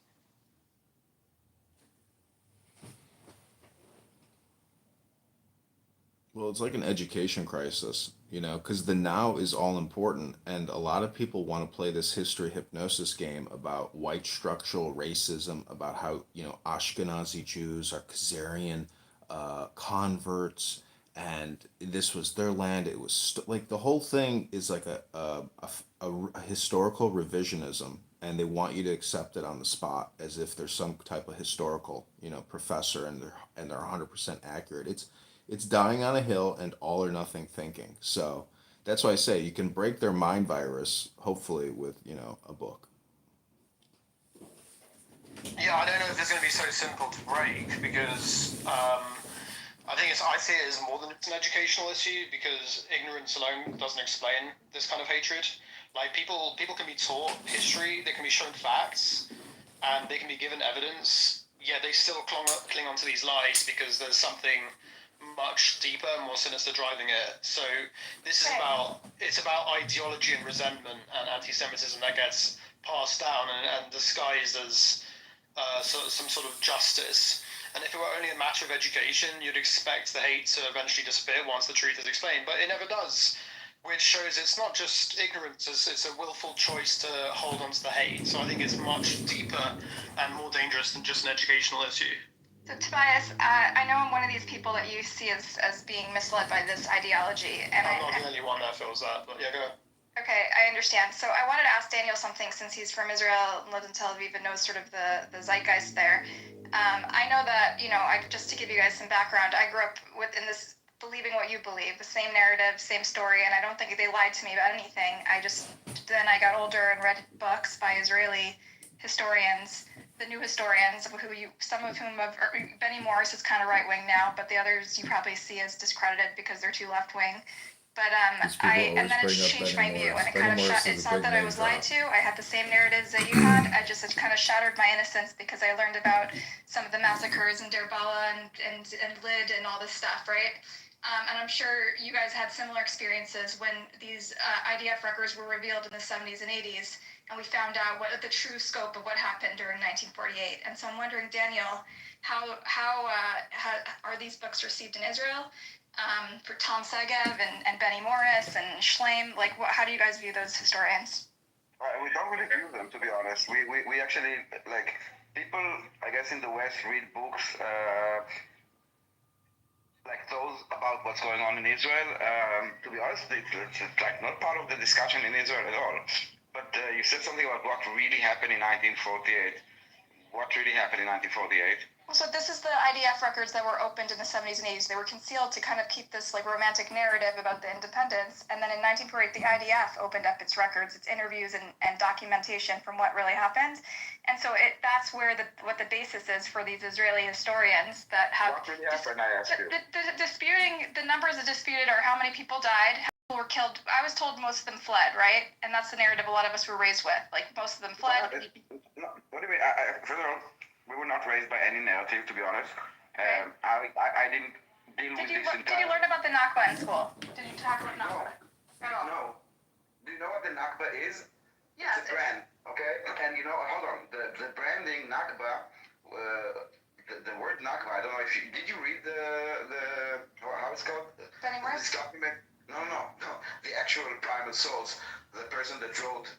Speaker 7: Well, it's like an education crisis, you know, because the now is all important. And a lot of people want to play this history hypnosis game about white structural racism, about how, you know, Ashkenazi Jews are Khazarian converts, and this was their land. It was like the whole thing is like a historical revisionism. And they want you to accept it on the spot as if there's some type of historical, you know, professor, and they're 100% accurate. It's dying on a hill and all or nothing thinking. So that's why I say you can break their mind virus, hopefully, with, you know, a book.
Speaker 12: Yeah, I don't know if it's going to be so simple to break, because I see it as more than it's an educational issue, because ignorance alone doesn't explain this kind of hatred. Like, people can be taught history, they can be shown facts, and they can be given evidence, yet they still cling on to these lies because there's something much deeper, more sinister driving it. So this is about ideology and resentment and anti-Semitism that gets passed down and disguised as some sort of justice. And if it were only a matter of education, you'd expect the hate to eventually disappear once the truth is explained, but it never does. Which shows it's not just ignorance, it's a willful choice to hold on to the hate. So I think it's much deeper and more dangerous than just an educational issue.
Speaker 2: So Tobias, I know I'm one of these people that you see as being misled by this ideology, and
Speaker 12: I'm not the only one that feels that, but yeah, go ahead.
Speaker 2: Okay, I understand. So I wanted to ask Daniel something, since he's from Israel and lived in Tel Aviv and knows sort of the zeitgeist there. I know that, you know, just to give you guys some background, I grew up in this, believing what you believe, the same narrative, same story, and I don't think they lied to me about anything. Then I got older and read books by Israeli historians, the new historians, some of whom Benny Morris is kind of right wing now, but the others you probably see as discredited because they're too left wing. But and then it changed my view, and it kind of it's not that I was lied to. I had the same narratives that you had. It kind of shattered my innocence, because I learned about some of the massacres in Deir Bala and Lid and all this stuff, right? And I'm sure you guys had similar experiences when these IDF records were revealed in the 70s and 80s, and we found out what the true scope of what happened during 1948. And so I'm wondering, Daniel, how are these books received in Israel? For Tom Segev and Benny Morris and Schleim, like, how do you guys view those historians?
Speaker 11: We don't really view them, to be honest. We actually, like, people, I guess, in the West read books like those about what's going on in Israel. To be honest, it's like not part of the discussion in Israel at all. But you said something about what really happened in 1948. What really happened in 1948?
Speaker 2: So this is the IDF records that were opened in the 70s and 80s. They were concealed to kind of keep this like romantic narrative about the independence. And then in 1948, the IDF opened up its records, its interviews and documentation from what really happened. And so that's where what the basis is for these Israeli historians that have
Speaker 1: What really happened, I ask you?
Speaker 2: disputing the numbers that disputed are how many people died, how many were killed. I was told most of them fled, right? And that's the narrative a lot of us were raised with. Like most of them fled.
Speaker 1: No, what do you mean? First of all, we were not raised by any narrative, to be honest. I didn't deal with this entire...
Speaker 2: Did you learn about the Nakba in school? Did you talk about Nakba?
Speaker 1: No. Do you know what the Nakba is?
Speaker 2: Yeah.
Speaker 1: It's a brand, okay? And you know, hold on, the branding Nakba, the word Nakba, I don't know if you... Did you read how it's called? This document? No. The actual primal source, the person that wrote,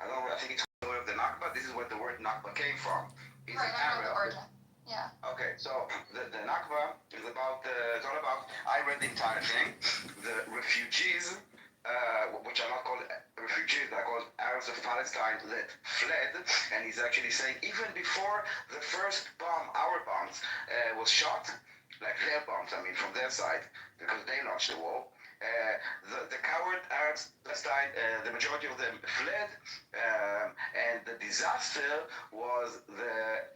Speaker 1: I think it's the word of the Nakba. This is where the word Nakba came from. It's
Speaker 2: right, I know the origin. Yeah.
Speaker 1: Okay, so the Nakba is about, it's all about, I read the entire thing, the refugees, which are not called refugees, they're called Arabs of Palestine that fled, and he's actually saying even before the first bomb, our bombs, was shot, like their bombs, I mean from their side, because they launched the war, the coward Arabs Palestine, the majority of them fled, and the disaster was the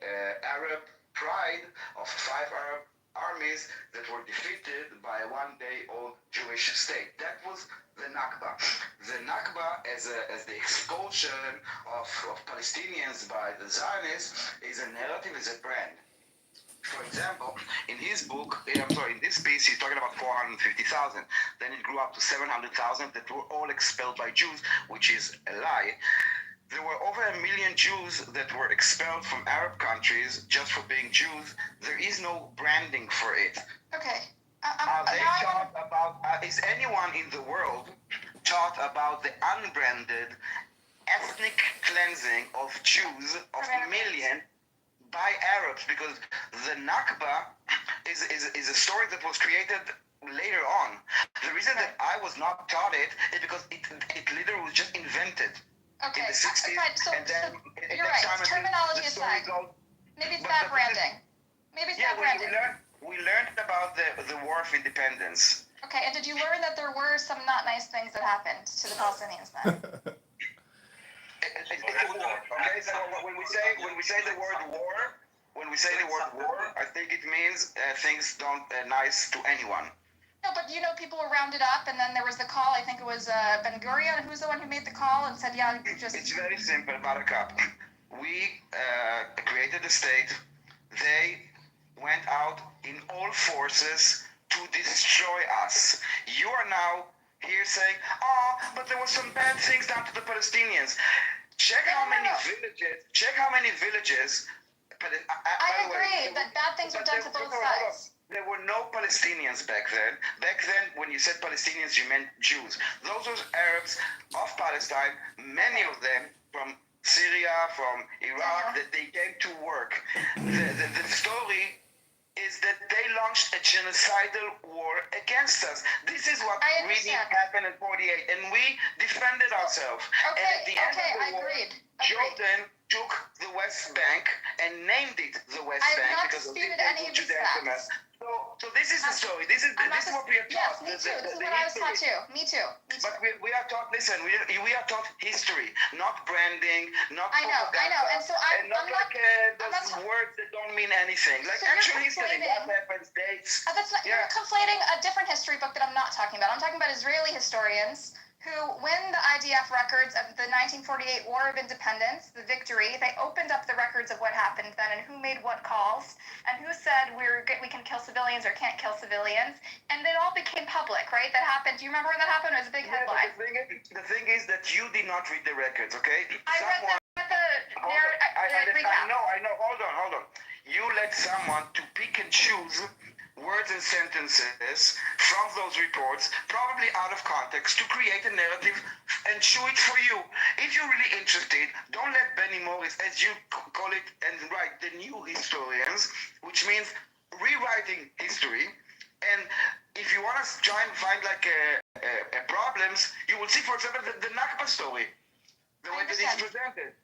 Speaker 1: Arab pride of 5 Arab armies that were defeated by a one-day-old Jewish state. That was the Nakba. The Nakba, as the expulsion of Palestinians by the Zionists, is a narrative, is a brand. For example, in his book, in this piece, he's talking about 450,000. Then it grew up to 700,000 that were all expelled by Jews, which is a lie. There were over 1 million Jews that were expelled from Arab countries just for being Jews. There is no branding for it.
Speaker 2: Okay.
Speaker 1: Is anyone in the world taught about the unbranded ethnic cleansing of Jews, of millions, by Arabs? Because the Nakba is a story that was created later on. The reason that I was not taught it is because it literally was just invented in the 60s.
Speaker 2: So you're right. Terminology aside, maybe it's bad branding. Maybe it's bad branding.
Speaker 1: We learned about the War of Independence.
Speaker 2: Okay, and did you learn that there were some not nice things that happened to the Palestinians then?
Speaker 1: It's a war. Okay, so when we say the word war, I think it means things don't nice to anyone.
Speaker 2: No, but you know, people were rounded up, and then there was the call. I think it was Ben Gurion, who's the one who made the call and said, "Yeah, just."
Speaker 1: It's very simple, Buttercup. We created a state. They went out in all forces to destroy us. You are now here saying, but there were some bad things done to the Palestinians. Check how many villages.
Speaker 2: I agree that bad things were done to both sides.
Speaker 1: There were no Palestinians back then. Back then, when you said Palestinians, you meant Jews. Those were Arabs of Palestine, many of them from Syria, from Iraq, that they came to work. The story is that they launched a genocidal war against us. This is what really happened in 48, and we defended ourselves. And at the end of the war, Jordan took the West Bank and named it the West Bank because of the Judeo-Semitic. So this is the story. This is what we are taught.
Speaker 2: Yes, me too. This is what I was taught too. Me too.
Speaker 1: But we are taught. Listen, we are taught history, not branding, not propaganda.
Speaker 2: I know. And so
Speaker 1: those words that don't mean anything. Like actual history, what happens, dates.
Speaker 2: You're conflating a different history book that I'm not talking about. I'm talking about Israeli historians who, when the IDF records of the 1948 War of Independence, the victory, they opened up the records of what happened then and who made what calls and who said we can kill civilians or can't kill civilians, and it all became public, right? That happened. Do you remember when that happened? It was a big headline.
Speaker 1: The thing is that you did not read the records, okay?
Speaker 2: I read the recap.
Speaker 1: I know. Hold on. You let someone to pick and choose words and sentences from those reports, probably out of context, to create a narrative and chew it for you. If you're really interested, don't let Benny Morris, as you call it, and write the new historians, which means rewriting history. And if you want to try and find like problems, you will see, for example, the Nakba story, the way that it's presented.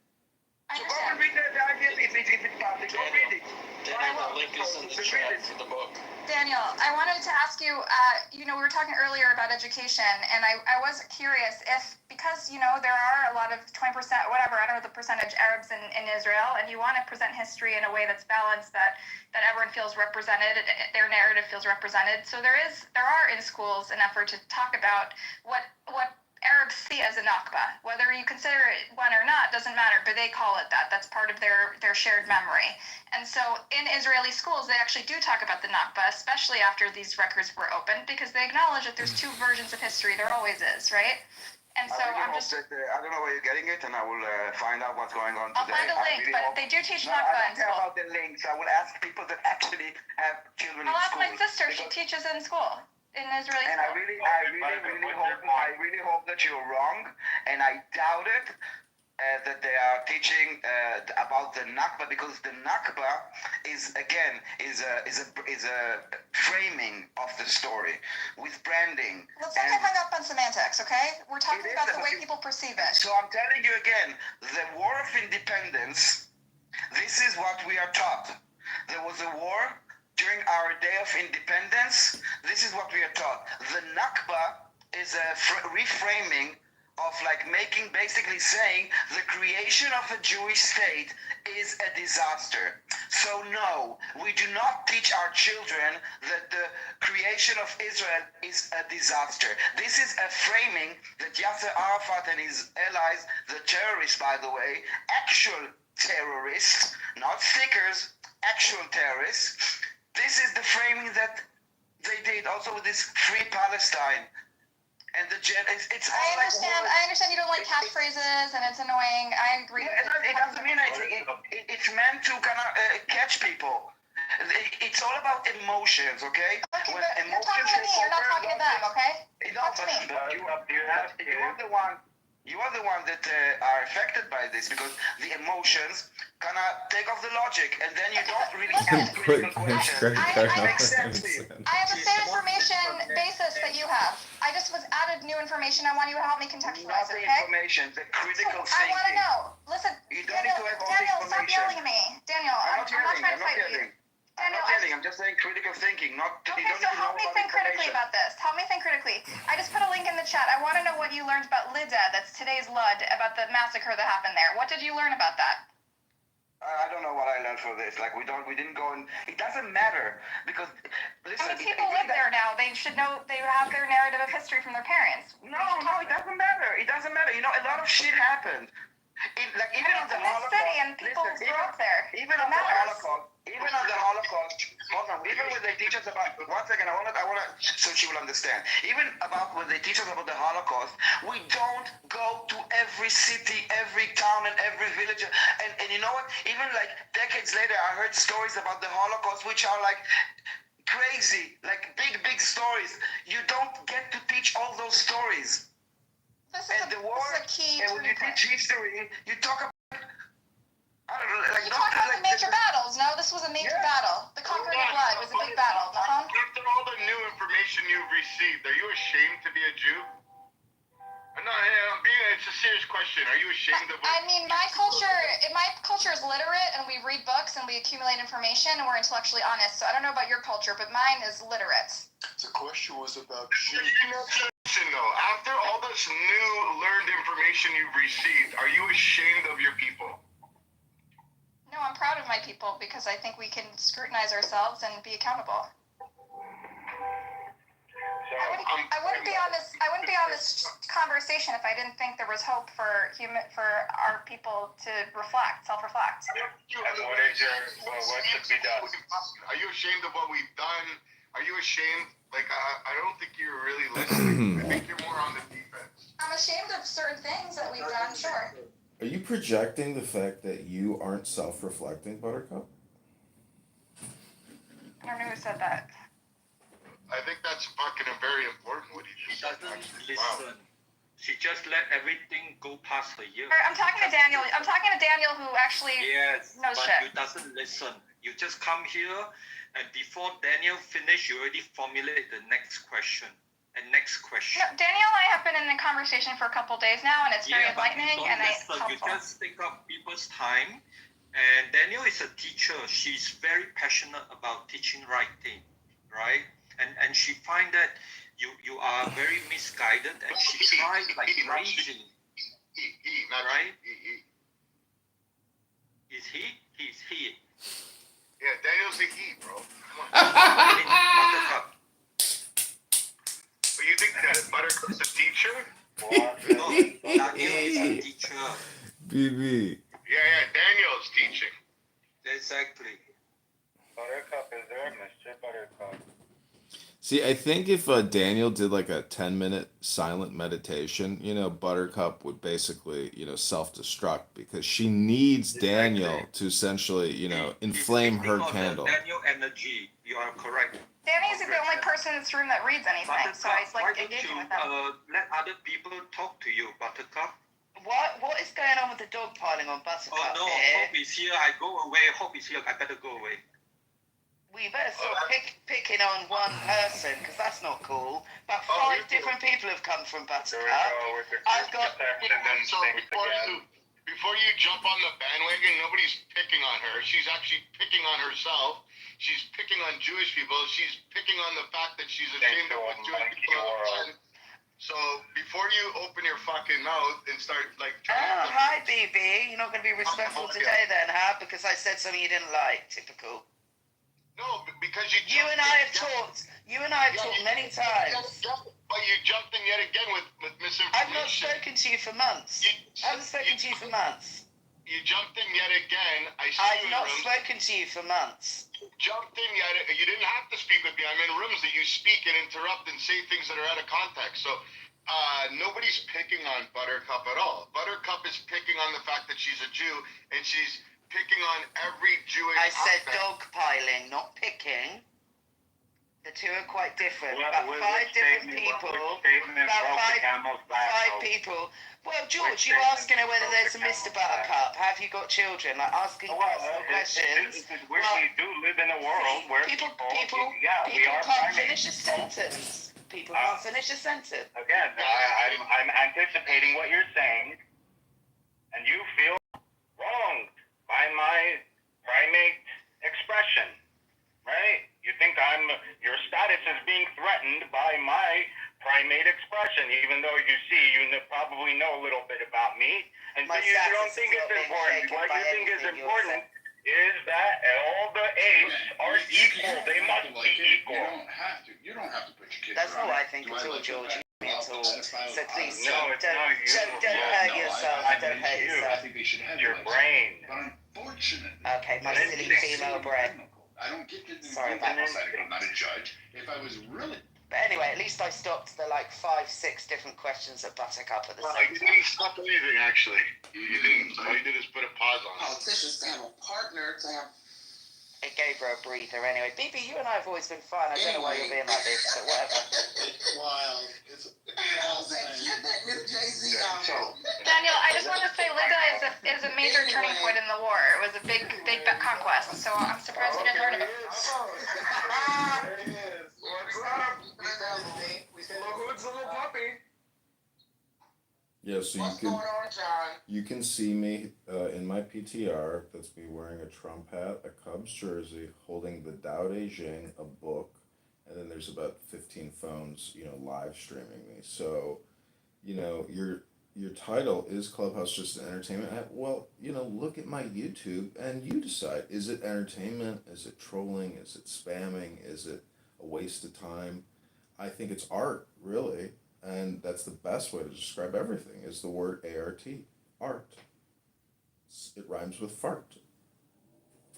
Speaker 2: I
Speaker 11: So go
Speaker 2: understand.
Speaker 11: and read the IBM if it's public. Go read it.
Speaker 8: Daniel, the link is in the chat for the book.
Speaker 2: Daniel, I wanted to ask you, we were talking earlier about education, and I was curious if, because, there are a lot of 20%, whatever, I don't know the percentage, Arabs in Israel, and you want to present history in a way that's balanced, that everyone feels represented, their narrative feels represented. So there are in schools an effort to talk about what Arabs see as a Nakba. Whether you consider it one or not doesn't matter, but they call it that. That's part of their shared memory. And so in Israeli schools, they actually do talk about the Nakba, especially after these records were opened, because they acknowledge that there's two versions of history. There always is, right? And so
Speaker 1: I
Speaker 2: I'm just...
Speaker 1: I don't know where you're getting it, and I will find out what's going on
Speaker 2: I'll
Speaker 1: today.
Speaker 2: find a link, but they do teach Nakba in
Speaker 1: I don't care
Speaker 2: school.
Speaker 1: about the links. I will ask people that actually have children
Speaker 2: I'll
Speaker 1: in
Speaker 2: ask
Speaker 1: school.
Speaker 2: my sister. She teaches in school. In Israeli
Speaker 1: And
Speaker 2: school.
Speaker 1: I really hope that you're wrong, and I doubt it that they are teaching about the Nakba, because the Nakba is a framing of the story with branding.
Speaker 2: Let's not get hung up on semantics, okay? We're talking
Speaker 1: It is
Speaker 2: about the way
Speaker 1: about-
Speaker 2: people perceive it.
Speaker 1: So I'm telling you again, the War of Independence, this is what we are taught. There was a war during our Day of Independence. This is what we are taught. The Nakba is a reframing of basically saying the creation of a Jewish state is a disaster. So no, we do not teach our children that the creation of Israel is a disaster. This is a framing that Yasser Arafat and his allies, the terrorists by the way, actual terrorists, not stickers, actual terrorists, this is the framing that they did also with this Free Palestine. And it's all
Speaker 2: I understand you don't like catchphrases and it's annoying. I agree.
Speaker 1: It doesn't mean anything. It's meant to kind of catch people. It's all about emotions, okay?
Speaker 2: Okay, but you're talking to me. You're not talking to them, okay? Talk to me.
Speaker 1: You are the one that are affected by this, because the emotions kind of take off the logic, and then you don't really have critical questions.
Speaker 2: I have the same information basis that you have. I just was added new information. I want you to help me contextualize
Speaker 1: Not the
Speaker 2: it, okay?
Speaker 1: information, the critical
Speaker 2: I want to
Speaker 1: thinking.
Speaker 2: know. Listen,
Speaker 1: You don't need to have all the
Speaker 2: Daniel, stop
Speaker 1: information.
Speaker 2: yelling at me. Daniel, I'm not trying to fight with you. Daniel,
Speaker 1: I'm just saying critical thinking, not
Speaker 2: Okay,
Speaker 1: you don't
Speaker 2: so
Speaker 1: need to know
Speaker 2: help me
Speaker 1: about
Speaker 2: think critically
Speaker 1: information.
Speaker 2: about this. Help me think critically. I just put a link in the chat. I want to know what you learned about Lida, that's today's Lud, about the massacre that happened there. What did you learn about that?
Speaker 1: I don't know what I learned for this. We didn't go and it doesn't matter, because listen.
Speaker 2: People live there now. They should know. They have their narrative of history from their parents.
Speaker 1: No, it doesn't matter. It doesn't matter. A lot of shit happened. Even on the Holocaust.
Speaker 2: City and people grew up there.
Speaker 1: Even on the Holocaust. Hold on. Even when they teach us about, one second, I wanna, so she will understand. Even about when they teach us about the Holocaust, we don't go to every city, every town, and every village. And you know what? Even decades later, I heard stories about the Holocaust, which are crazy, big stories. You don't get to teach all those stories.
Speaker 2: This is a key
Speaker 1: and when you teach history, you talk about,
Speaker 2: you talk about the major battles. No, this was a major battle. The conquering of blood was a big battle.
Speaker 6: After all the new information you've received, are you ashamed to be a Jew? No, it's a serious question. Are you ashamed of what?
Speaker 2: I mean, my culture is literate, and we read books and we accumulate information, and we're intellectually honest. So I don't know about your culture, but mine is literate.
Speaker 6: The question was about Jews. Listen, though, after all this new learned information you've received, are you ashamed of your people?
Speaker 2: No, I'm proud of my people because I think we can scrutinize ourselves and be accountable. I wouldn't be on this conversation if I didn't think there was hope for our people to self-reflect.
Speaker 6: And what should be done? Are you ashamed of what we've done? Are you ashamed? I don't think you're really listening. I think you're more on the defense.
Speaker 2: I'm ashamed of certain things that we've done, sure.
Speaker 7: Are you projecting the fact that you aren't self-reflecting, Buttercup?
Speaker 2: I don't know who said that.
Speaker 6: I think that's fucking very important what he just said.
Speaker 8: Listen. She just let everything go past her ear.
Speaker 2: I'm talking to Daniel. I'm talking to Daniel, who actually knows
Speaker 8: but
Speaker 2: shit.
Speaker 8: you doesn't listen. You just come here, and before Daniel finish, you already formulate the next question. And next question.
Speaker 2: No, Daniel and I have been in the conversation for a couple days now, and it's very enlightening and helpful.
Speaker 8: You just take up people's time. And Daniel is a teacher. She's very passionate about teaching writing, right? And she find that you are very misguided, and she tried like crazy. Right? Is he? He's he.
Speaker 6: Yeah, Daniel's the he, bro. Come on.
Speaker 8: Buttercup.
Speaker 6: But you think that Buttercup's a teacher?
Speaker 8: No, Daniel is a teacher.
Speaker 7: BB.
Speaker 6: Yeah, Daniel's teaching.
Speaker 8: Exactly.
Speaker 11: Buttercup is there, Mr. Buttercup.
Speaker 7: See, I think if Daniel did like a 10-minute silent meditation, Buttercup would basically, self-destruct because she needs Daniel to essentially, inflame her candle.
Speaker 8: Daniel energy, you are correct.
Speaker 2: Danny's the only person in this room that reads anything, so I like engaging with them.
Speaker 8: Let other people talk to you, Buttercup?
Speaker 14: What is going on with the dog piling on Buttercup
Speaker 8: Oh no,
Speaker 14: here?
Speaker 8: Hope is here. I go away. Hope is here. I better go away.
Speaker 14: We better stop picking on one person, because that's not cool. About 5 different people have come from Buttercup. I've got...
Speaker 6: So before you jump on the bandwagon, nobody's picking on her. She's actually picking on herself. She's picking on Jewish people. She's picking on the fact that she's ashamed of what Jewish people have done. So before you open your fucking mouth and start like...
Speaker 14: hi, BB. You're not going to be respectful today then, huh? Because I said something you didn't like. Typical.
Speaker 6: No, because
Speaker 14: you and I have talked many times.
Speaker 6: But you jumped in yet again with misinformation.
Speaker 14: I've not spoken to you for months. I haven't spoken to you for months.
Speaker 6: You jumped in yet again.
Speaker 14: I've not spoken to you for months.
Speaker 6: You jumped in yet. You didn't have to speak with me. I'm in rooms that you speak and interrupt and say things that are out of context. So nobody's picking on Buttercup at all. Buttercup is picking on the fact that she's a Jew, and she's picking on every Jewish
Speaker 14: I said
Speaker 6: aspect.
Speaker 14: dogpiling, not picking. The two are quite different. About 5 different people. About five people. Well, George, you're asking her whether there's a Mr. Buttercup. Have you got children? Like asking personal questions.
Speaker 11: We do live in a world where
Speaker 14: people can't finish a sentence. People can't finish a sentence.
Speaker 11: Again, I'm anticipating what you're saying, and you feel wronged by my primate expression, right? You think your status is being threatened by my primate expression, even though you probably know a little bit about me, and so you don't think it's important. What you think is important is that all the apes are equal. They must be equal.
Speaker 6: You don't have to put your kids
Speaker 14: That's not what I think at all, George. So please don't hurt yourself. Don't hurt yourself.
Speaker 6: I think they should have
Speaker 11: your brain.
Speaker 6: But unfortunately,
Speaker 14: okay, my silly female brain.
Speaker 6: I don't get to
Speaker 14: Sorry about that.
Speaker 6: I'm not a judge. If I was really...
Speaker 14: But anyway, at least I stopped the 5, 6 different questions at Buttercup at the
Speaker 6: Well,
Speaker 14: same
Speaker 6: you
Speaker 14: time.
Speaker 6: didn't stop anything, actually. You didn't. All you did is put a pause on it.
Speaker 15: Politicians to have a partner, to have...
Speaker 14: It gave her a breather anyway. BB, you and I have always been fine. I don't know why you're being like this, but whatever.
Speaker 6: It's wild. It's
Speaker 2: Daniel, I just want to say Linda is a major turning point in the war. It was a big conquest, so I'm surprised you didn't learn about it.
Speaker 6: There he is. What's up? We still know who's the little puppy.
Speaker 7: Yeah, so you can see me in my PTR. That's me wearing a Trump hat, a Cubs jersey, holding the Tao Te Ching, a book, and then there's about 15 phones, live streaming me. So, your title is Clubhouse just an entertainment app? Well, look at my YouTube and you decide. Is it entertainment? Is it trolling? Is it spamming? Is it a waste of time? I think it's art, really. And that's the best way to describe everything, is the word ART, art. It rhymes with fart.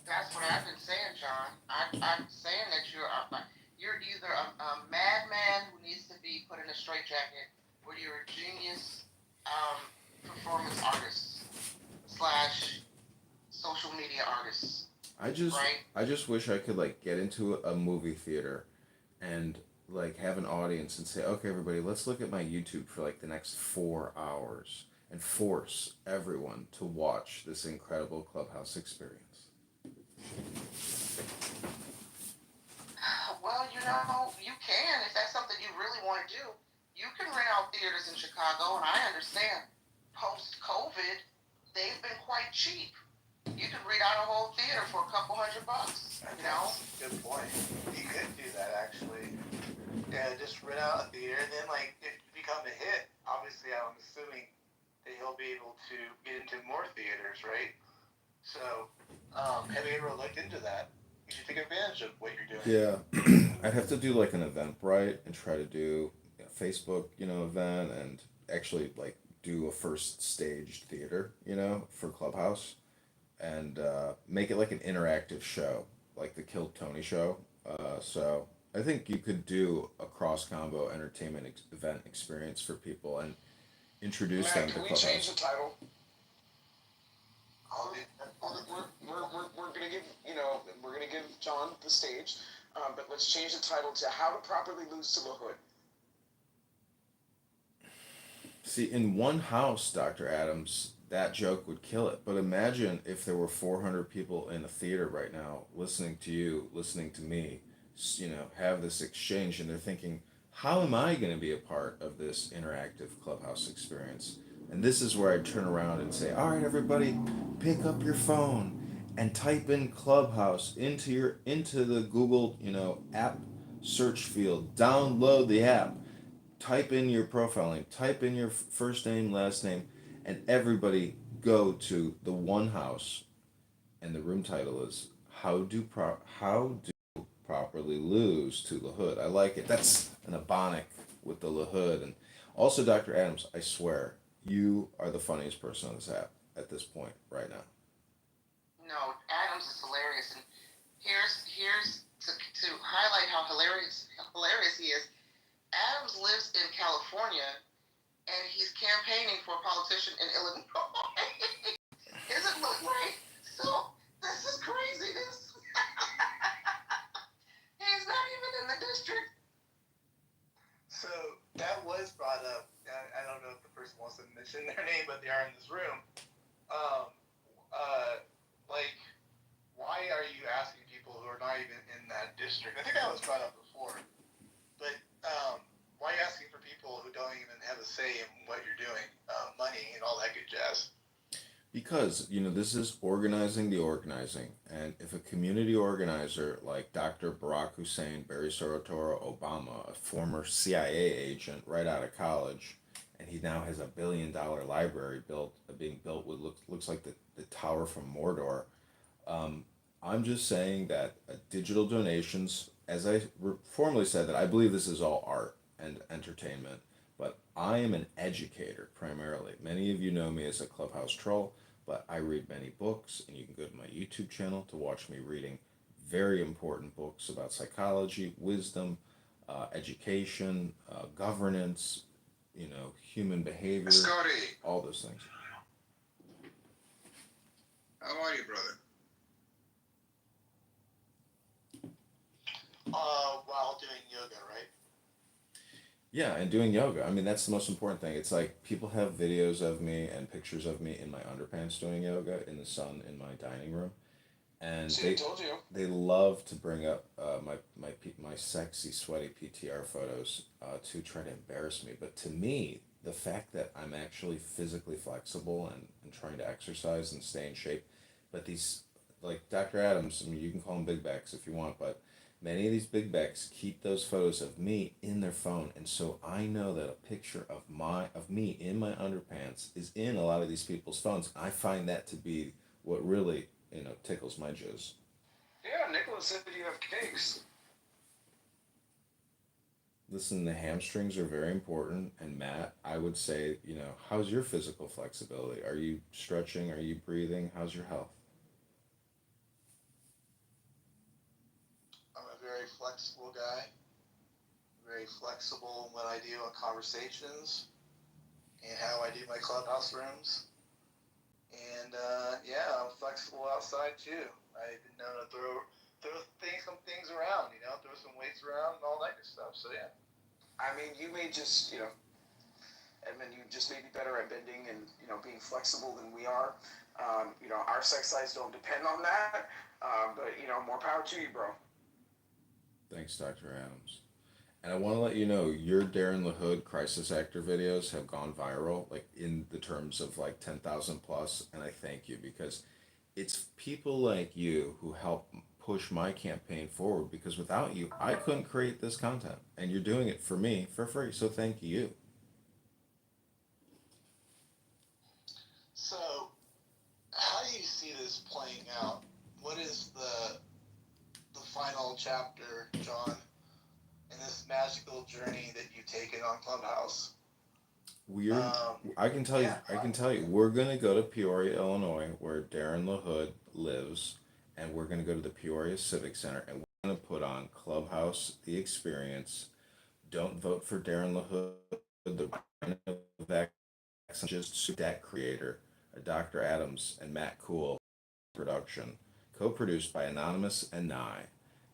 Speaker 15: That's what I've been saying, John. I'm saying that you're either a madman who needs to be put in a straitjacket, or you're a genius performance artist / social media artist.
Speaker 7: I just wish I could get into a movie theater and have an audience and say, okay, everybody, let's look at my YouTube for the next 4 hours and force everyone to watch this incredible Clubhouse experience.
Speaker 15: Well, you can if that's something you really want to do, you can rent out theaters in Chicago, and I understand post-COVID, they've been quite cheap. You can rent out a whole theater for a couple $100, you know?
Speaker 16: Good point. You could do that actually. Yeah, just rent out a theater, and then like if you become a hit, obviously I'm assuming that he'll be able to get into more theaters, right? So, have you ever looked into that? You should take advantage of what you're doing.
Speaker 7: Yeah, I'd have to do like an Eventbrite and try to do a Facebook, event and actually like do a first staged theater, for Clubhouse and make it like an interactive show, like the Killed Tony show. So I think you could do a cross combo entertainment event experience for people and introduce them to
Speaker 17: Can we
Speaker 7: Clubhouse.
Speaker 17: change the title? We're gonna give we're gonna give John the stage, but let's change the title to How to Properly Lose to the Hood.
Speaker 7: See, in one house, Dr. Adams, that joke would kill it. But imagine if there were 400 people in a theater right now listening to you, listening to me, have this exchange, and they're thinking, how am I going to be a part of this interactive Clubhouse experience? And this is where I turn around and say, all right, everybody, pick up your phone and type in Clubhouse into the Google, app search field. Download the app. Type in your profile name, type in your first name, last name, and everybody go to the one house, and the room title is how do properly lose to the hood. I like it. That's an Ebonic with the hood. And also, Dr. Adams, I swear you are the funniest person on this app at this point right now.
Speaker 15: No, Adams is hilarious, and here's to highlight how hilarious he is. Adams lives in California, and he's campaigning for a politician in Illinois. Isn't that right? So this is craziness. He's not even in the district.
Speaker 16: So that was brought up. I don't know if the person wants to mention their name, but they are in this room. Like, why are you asking people who are not even in that district? I think that was brought up before. But why are you asking for people who don't even have a say in what you're doing, money and all that good jazz?
Speaker 7: Because, this is organizing the organizing. And if a community organizer like Dr. Barack Hussein, Barry Soetoro, Obama, a former CIA agent right out of college, and he now has $1 billion library being built with looks like the tower from Mordor. I'm just saying that digital donations, as I formerly said, that I believe this is all art and entertainment, but I am an educator primarily. Many of you know me as a Clubhouse troll, but I read many books, and you can go to my YouTube channel to watch me reading very important books about psychology, wisdom, education, governance, human behavior,
Speaker 17: Scotty,
Speaker 7: all those things.
Speaker 17: how are you, brother?
Speaker 16: While doing yoga, right?
Speaker 7: Yeah, and doing yoga. I mean, that's the most important thing. It's like people have videos of me and pictures of me in my underpants doing yoga in the sun in my dining room, and
Speaker 17: See, I told you.
Speaker 7: they love to bring up my sexy sweaty PTR photos to try to embarrass me. But to me, the fact that I'm actually physically flexible and trying to exercise and stay in shape, but these, like Dr. Adams, I mean, you can call them big backs if you want, but many of these big backs keep those photos of me in their phone, and so I know that a picture of me in my underpants is in a lot of these people's phones. I find that to be what really tickles my jizz.
Speaker 17: Yeah, Nicholas said you have cakes.
Speaker 7: Listen, the hamstrings are very important, and Matt, I would say, how's your physical flexibility? Are you stretching? Are you breathing? How's your health?
Speaker 16: I'm a very flexible guy. Very flexible in what I do on conversations and how I do my clubhouse rooms. And I'm flexible outside too. I've been known to throw some things around, throw some weights around and all that good stuff. So yeah.
Speaker 17: I mean, you may just, Edmund, you just may be better at bending and, being flexible than we are. Our sex size don't depend on that. But, more power to you, bro.
Speaker 7: Thanks, Dr. Adams. And I want to let you know your Darren LaHood crisis actor videos have gone viral, like in the terms of like 10,000 plus. And I thank you because it's people like you who help push my campaign forward because without you, I couldn't create this content. And you're doing it for me for free. So thank you.
Speaker 16: So, how do you see this playing out? What is the final chapter, John, in this magical journey that you've taken on Clubhouse?
Speaker 7: I can tell you, we're gonna go to Peoria, Illinois, where Darren LaHood lives, and we're gonna go to the Peoria Civic Center, and we're gonna put on Clubhouse, the experience. Don't vote for Darren LaHood, the just that creator, Dr. Adams and Matt Cool production, co-produced by Anonymous and Nye.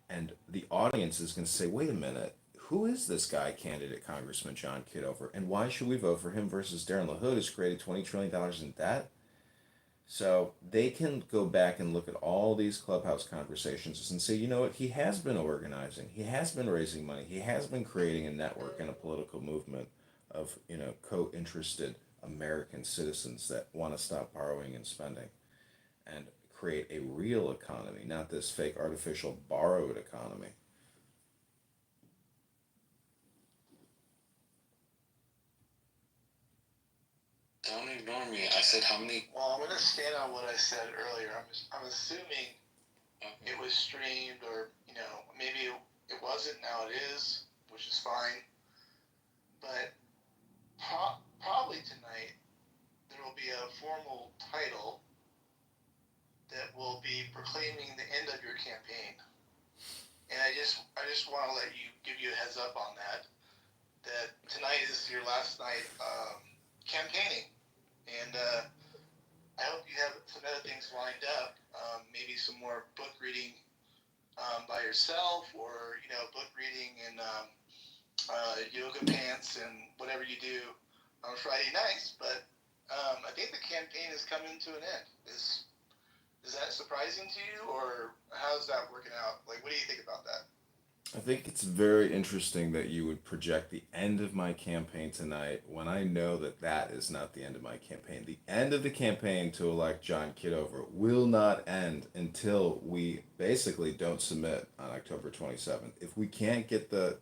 Speaker 7: And the audience is going to say, wait a minute, who is this guy, candidate Congressman John Kitover, and why should we vote for him versus Darren LaHood, who's created $20 trillion in debt? So they can go back and look at all these Clubhouse conversations and say, you know what, he has been organizing, he has been raising money, he has been creating a network and a political movement of, co-interested American citizens that want to stop borrowing and spending and create a real economy, not this fake artificial borrowed economy.
Speaker 16: Don't ignore me. I said how many. Well, I'm going to stand on what I said earlier. I'm assuming it was streamed, or maybe it wasn't. Now it is, which is fine. But probably tonight there will be a formal title that will be proclaiming the end of your campaign. And I just want to give you a heads up on that. That tonight is your last night campaigning. And I hope you have some other things lined up. Maybe some more book reading by yourself, or book reading in yoga pants and whatever you do on Friday nights. But I think the campaign is coming to an end. Is that surprising to you, or how's that working out? Like, what do you think about that?
Speaker 7: I think it's very interesting that you would project the end of my campaign tonight when I know that that is not the end of my campaign. The end of the campaign to elect John Kitover will not end until we basically don't submit on October 27th. If we can't get the,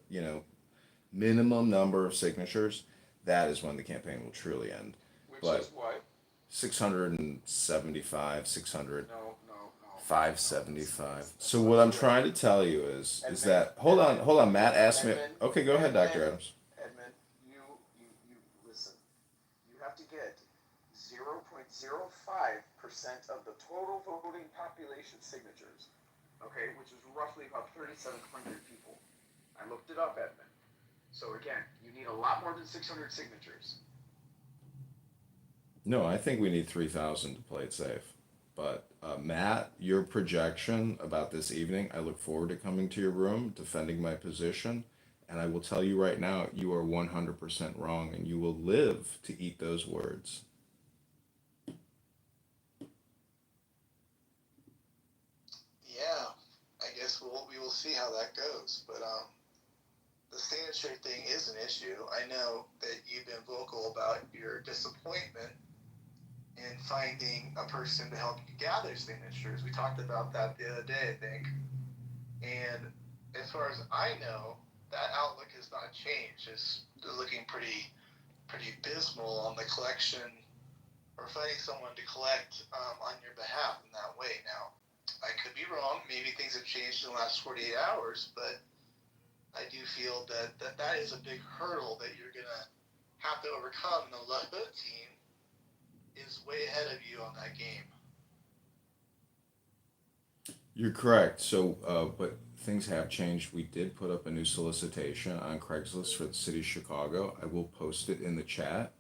Speaker 7: minimum number of signatures, that is when the campaign will truly end.
Speaker 17: Which is what?
Speaker 7: 675, 600.
Speaker 17: No.
Speaker 7: 575. So what I'm trying to tell you is that hold on. Matt asked me. Okay, go ahead, Dr. Adams.
Speaker 17: Edmund, you listen. You have to get 0.05% of the total voting population signatures. Okay, which is roughly about 3,700 people. I looked it up, Edmund. So again, you need a lot more than 600 signatures.
Speaker 7: No, I think we need 3,000 to play it safe. But Matt, your projection about this evening, I look forward to coming to your room, defending my position, and I will tell you right now, you are 100% wrong, and you will live to eat those words.
Speaker 16: Yeah, I guess we will see how that goes. But the signature thing is an issue. I know that you've been vocal about your disappointment in finding a person to help you gather signatures. We talked about that the other day, I think. And as far as I know, that outlook has not changed. It's looking pretty abysmal on the collection, or finding someone to collect on your behalf in that way. Now, I could be wrong. Maybe things have changed in the last 48 hours, but I do feel that is a big hurdle that you're going to have to overcome. And the LaHood team is way ahead of you on that game.
Speaker 7: You're correct. So, but things have changed. We did put up a new solicitation on Craigslist for the city of Chicago. I will post it in the chat.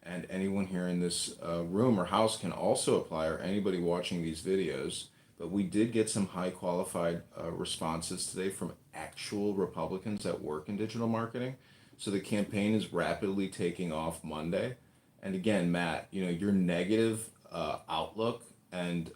Speaker 7: And anyone here in this room or house can also apply, or anybody watching these videos. But we did get some high qualified responses today from actual Republicans that work in digital marketing. So the campaign is rapidly taking off Monday. And again, Matt, your negative outlook and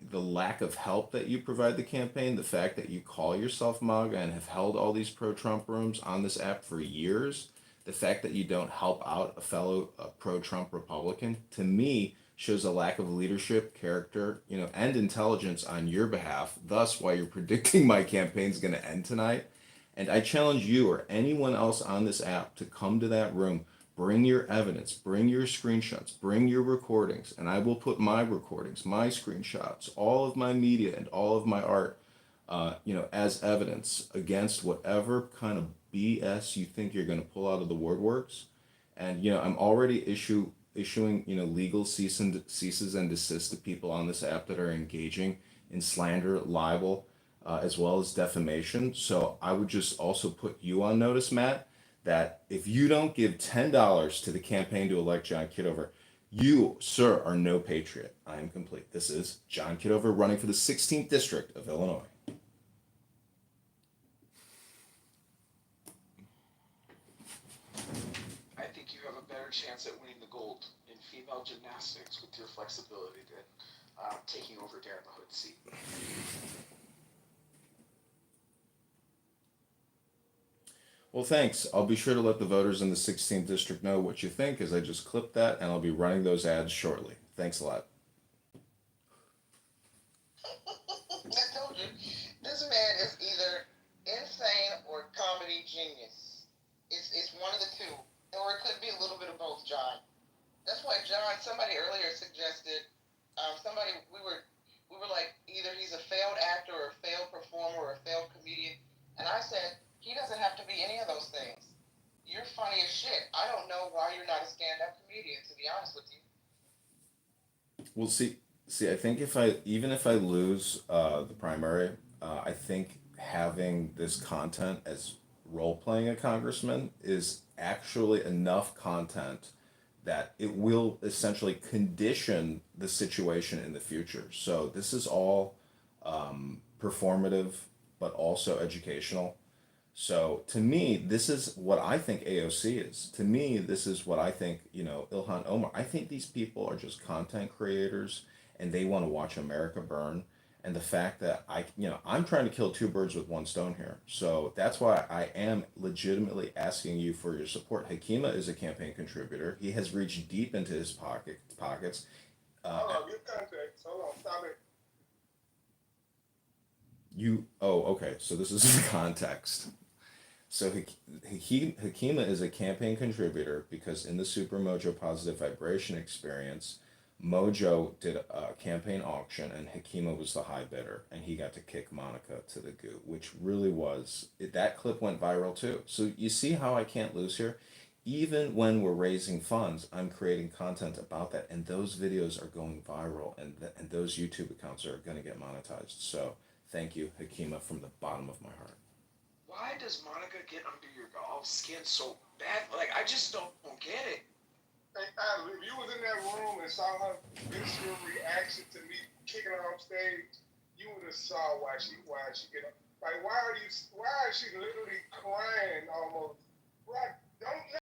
Speaker 7: the lack of help that you provide the campaign, the fact that you call yourself MAGA and have held all these pro-Trump rooms on this app for years, the fact that you don't help out a fellow pro-Trump Republican, to me, shows a lack of leadership, character, and intelligence on your behalf. Thus, why you're predicting my campaign's going to end tonight. And I challenge you or anyone else on this app to come to that room. Bring your evidence, bring your screenshots, bring your recordings, and I will put my recordings, my screenshots, all of my media, and all of my art, as evidence against whatever kind of BS you think you're going to pull out of the woodworks. And I'm already issuing legal ceases and desists to people on this app that are engaging in slander, libel, as well as defamation. So I would just also put you on notice, Matt, that if you don't give $10 to the campaign to elect John Kitover, you, sir, are no patriot. I am complete. This is John Kitover running for the 16th District of Illinois.
Speaker 17: I think you have a better chance at winning the gold in female gymnastics with your flexibility than taking over Darren the Hood's seat.
Speaker 7: Well, thanks. I'll be sure to let the voters in the 16th district know what you think, as I just clipped that, and I'll be running those ads shortly. Thanks a lot.
Speaker 15: I told you, this man is either insane or comedy genius. It's one of the two, or it could be a little bit of both, John. That's why John. Somebody earlier suggested, we were like, either he's a failed actor or a failed performer or a failed comedian, and I said he doesn't have to be any of those things. You're funny as shit. I don't know why you're not a stand-up comedian, to be honest with you.
Speaker 7: Well, see, I think even if I lose the primary, I think having this content as role playing a congressman is actually enough content that it will essentially condition the situation in the future. So this is all performative, but also educational. So to me, this is what I think AOC is. To me, this is what I think, Ilhan Omar. I think these people are just content creators and they want to watch America burn. And the fact that I'm trying to kill two birds with one stone here. So that's why I am legitimately asking you for your support. Hakima is a campaign contributor. He has reached deep into his pockets.
Speaker 6: Hold on, give context. Hold on, stop it.
Speaker 7: Okay, so this is the context. So Hakima is a campaign contributor because in the Super Mojo Positive Vibration experience, Mojo did a campaign auction and Hakima was the high bidder and he got to kick Monica to the goo, which really that clip went viral too. So you see how I can't lose here? Even when we're raising funds, I'm creating content about that and those videos are going viral and those YouTube accounts are going to get monetized. So thank you, Hakima, from the bottom of my heart.
Speaker 17: Why does Monica get under your dog's skin so bad? Like, I just don't get it.
Speaker 6: Hey, Adam, if you was in that room and saw her visceral reaction to me kicking her off stage, you would have saw why she get up. Like, why is she literally crying almost? Right? Don't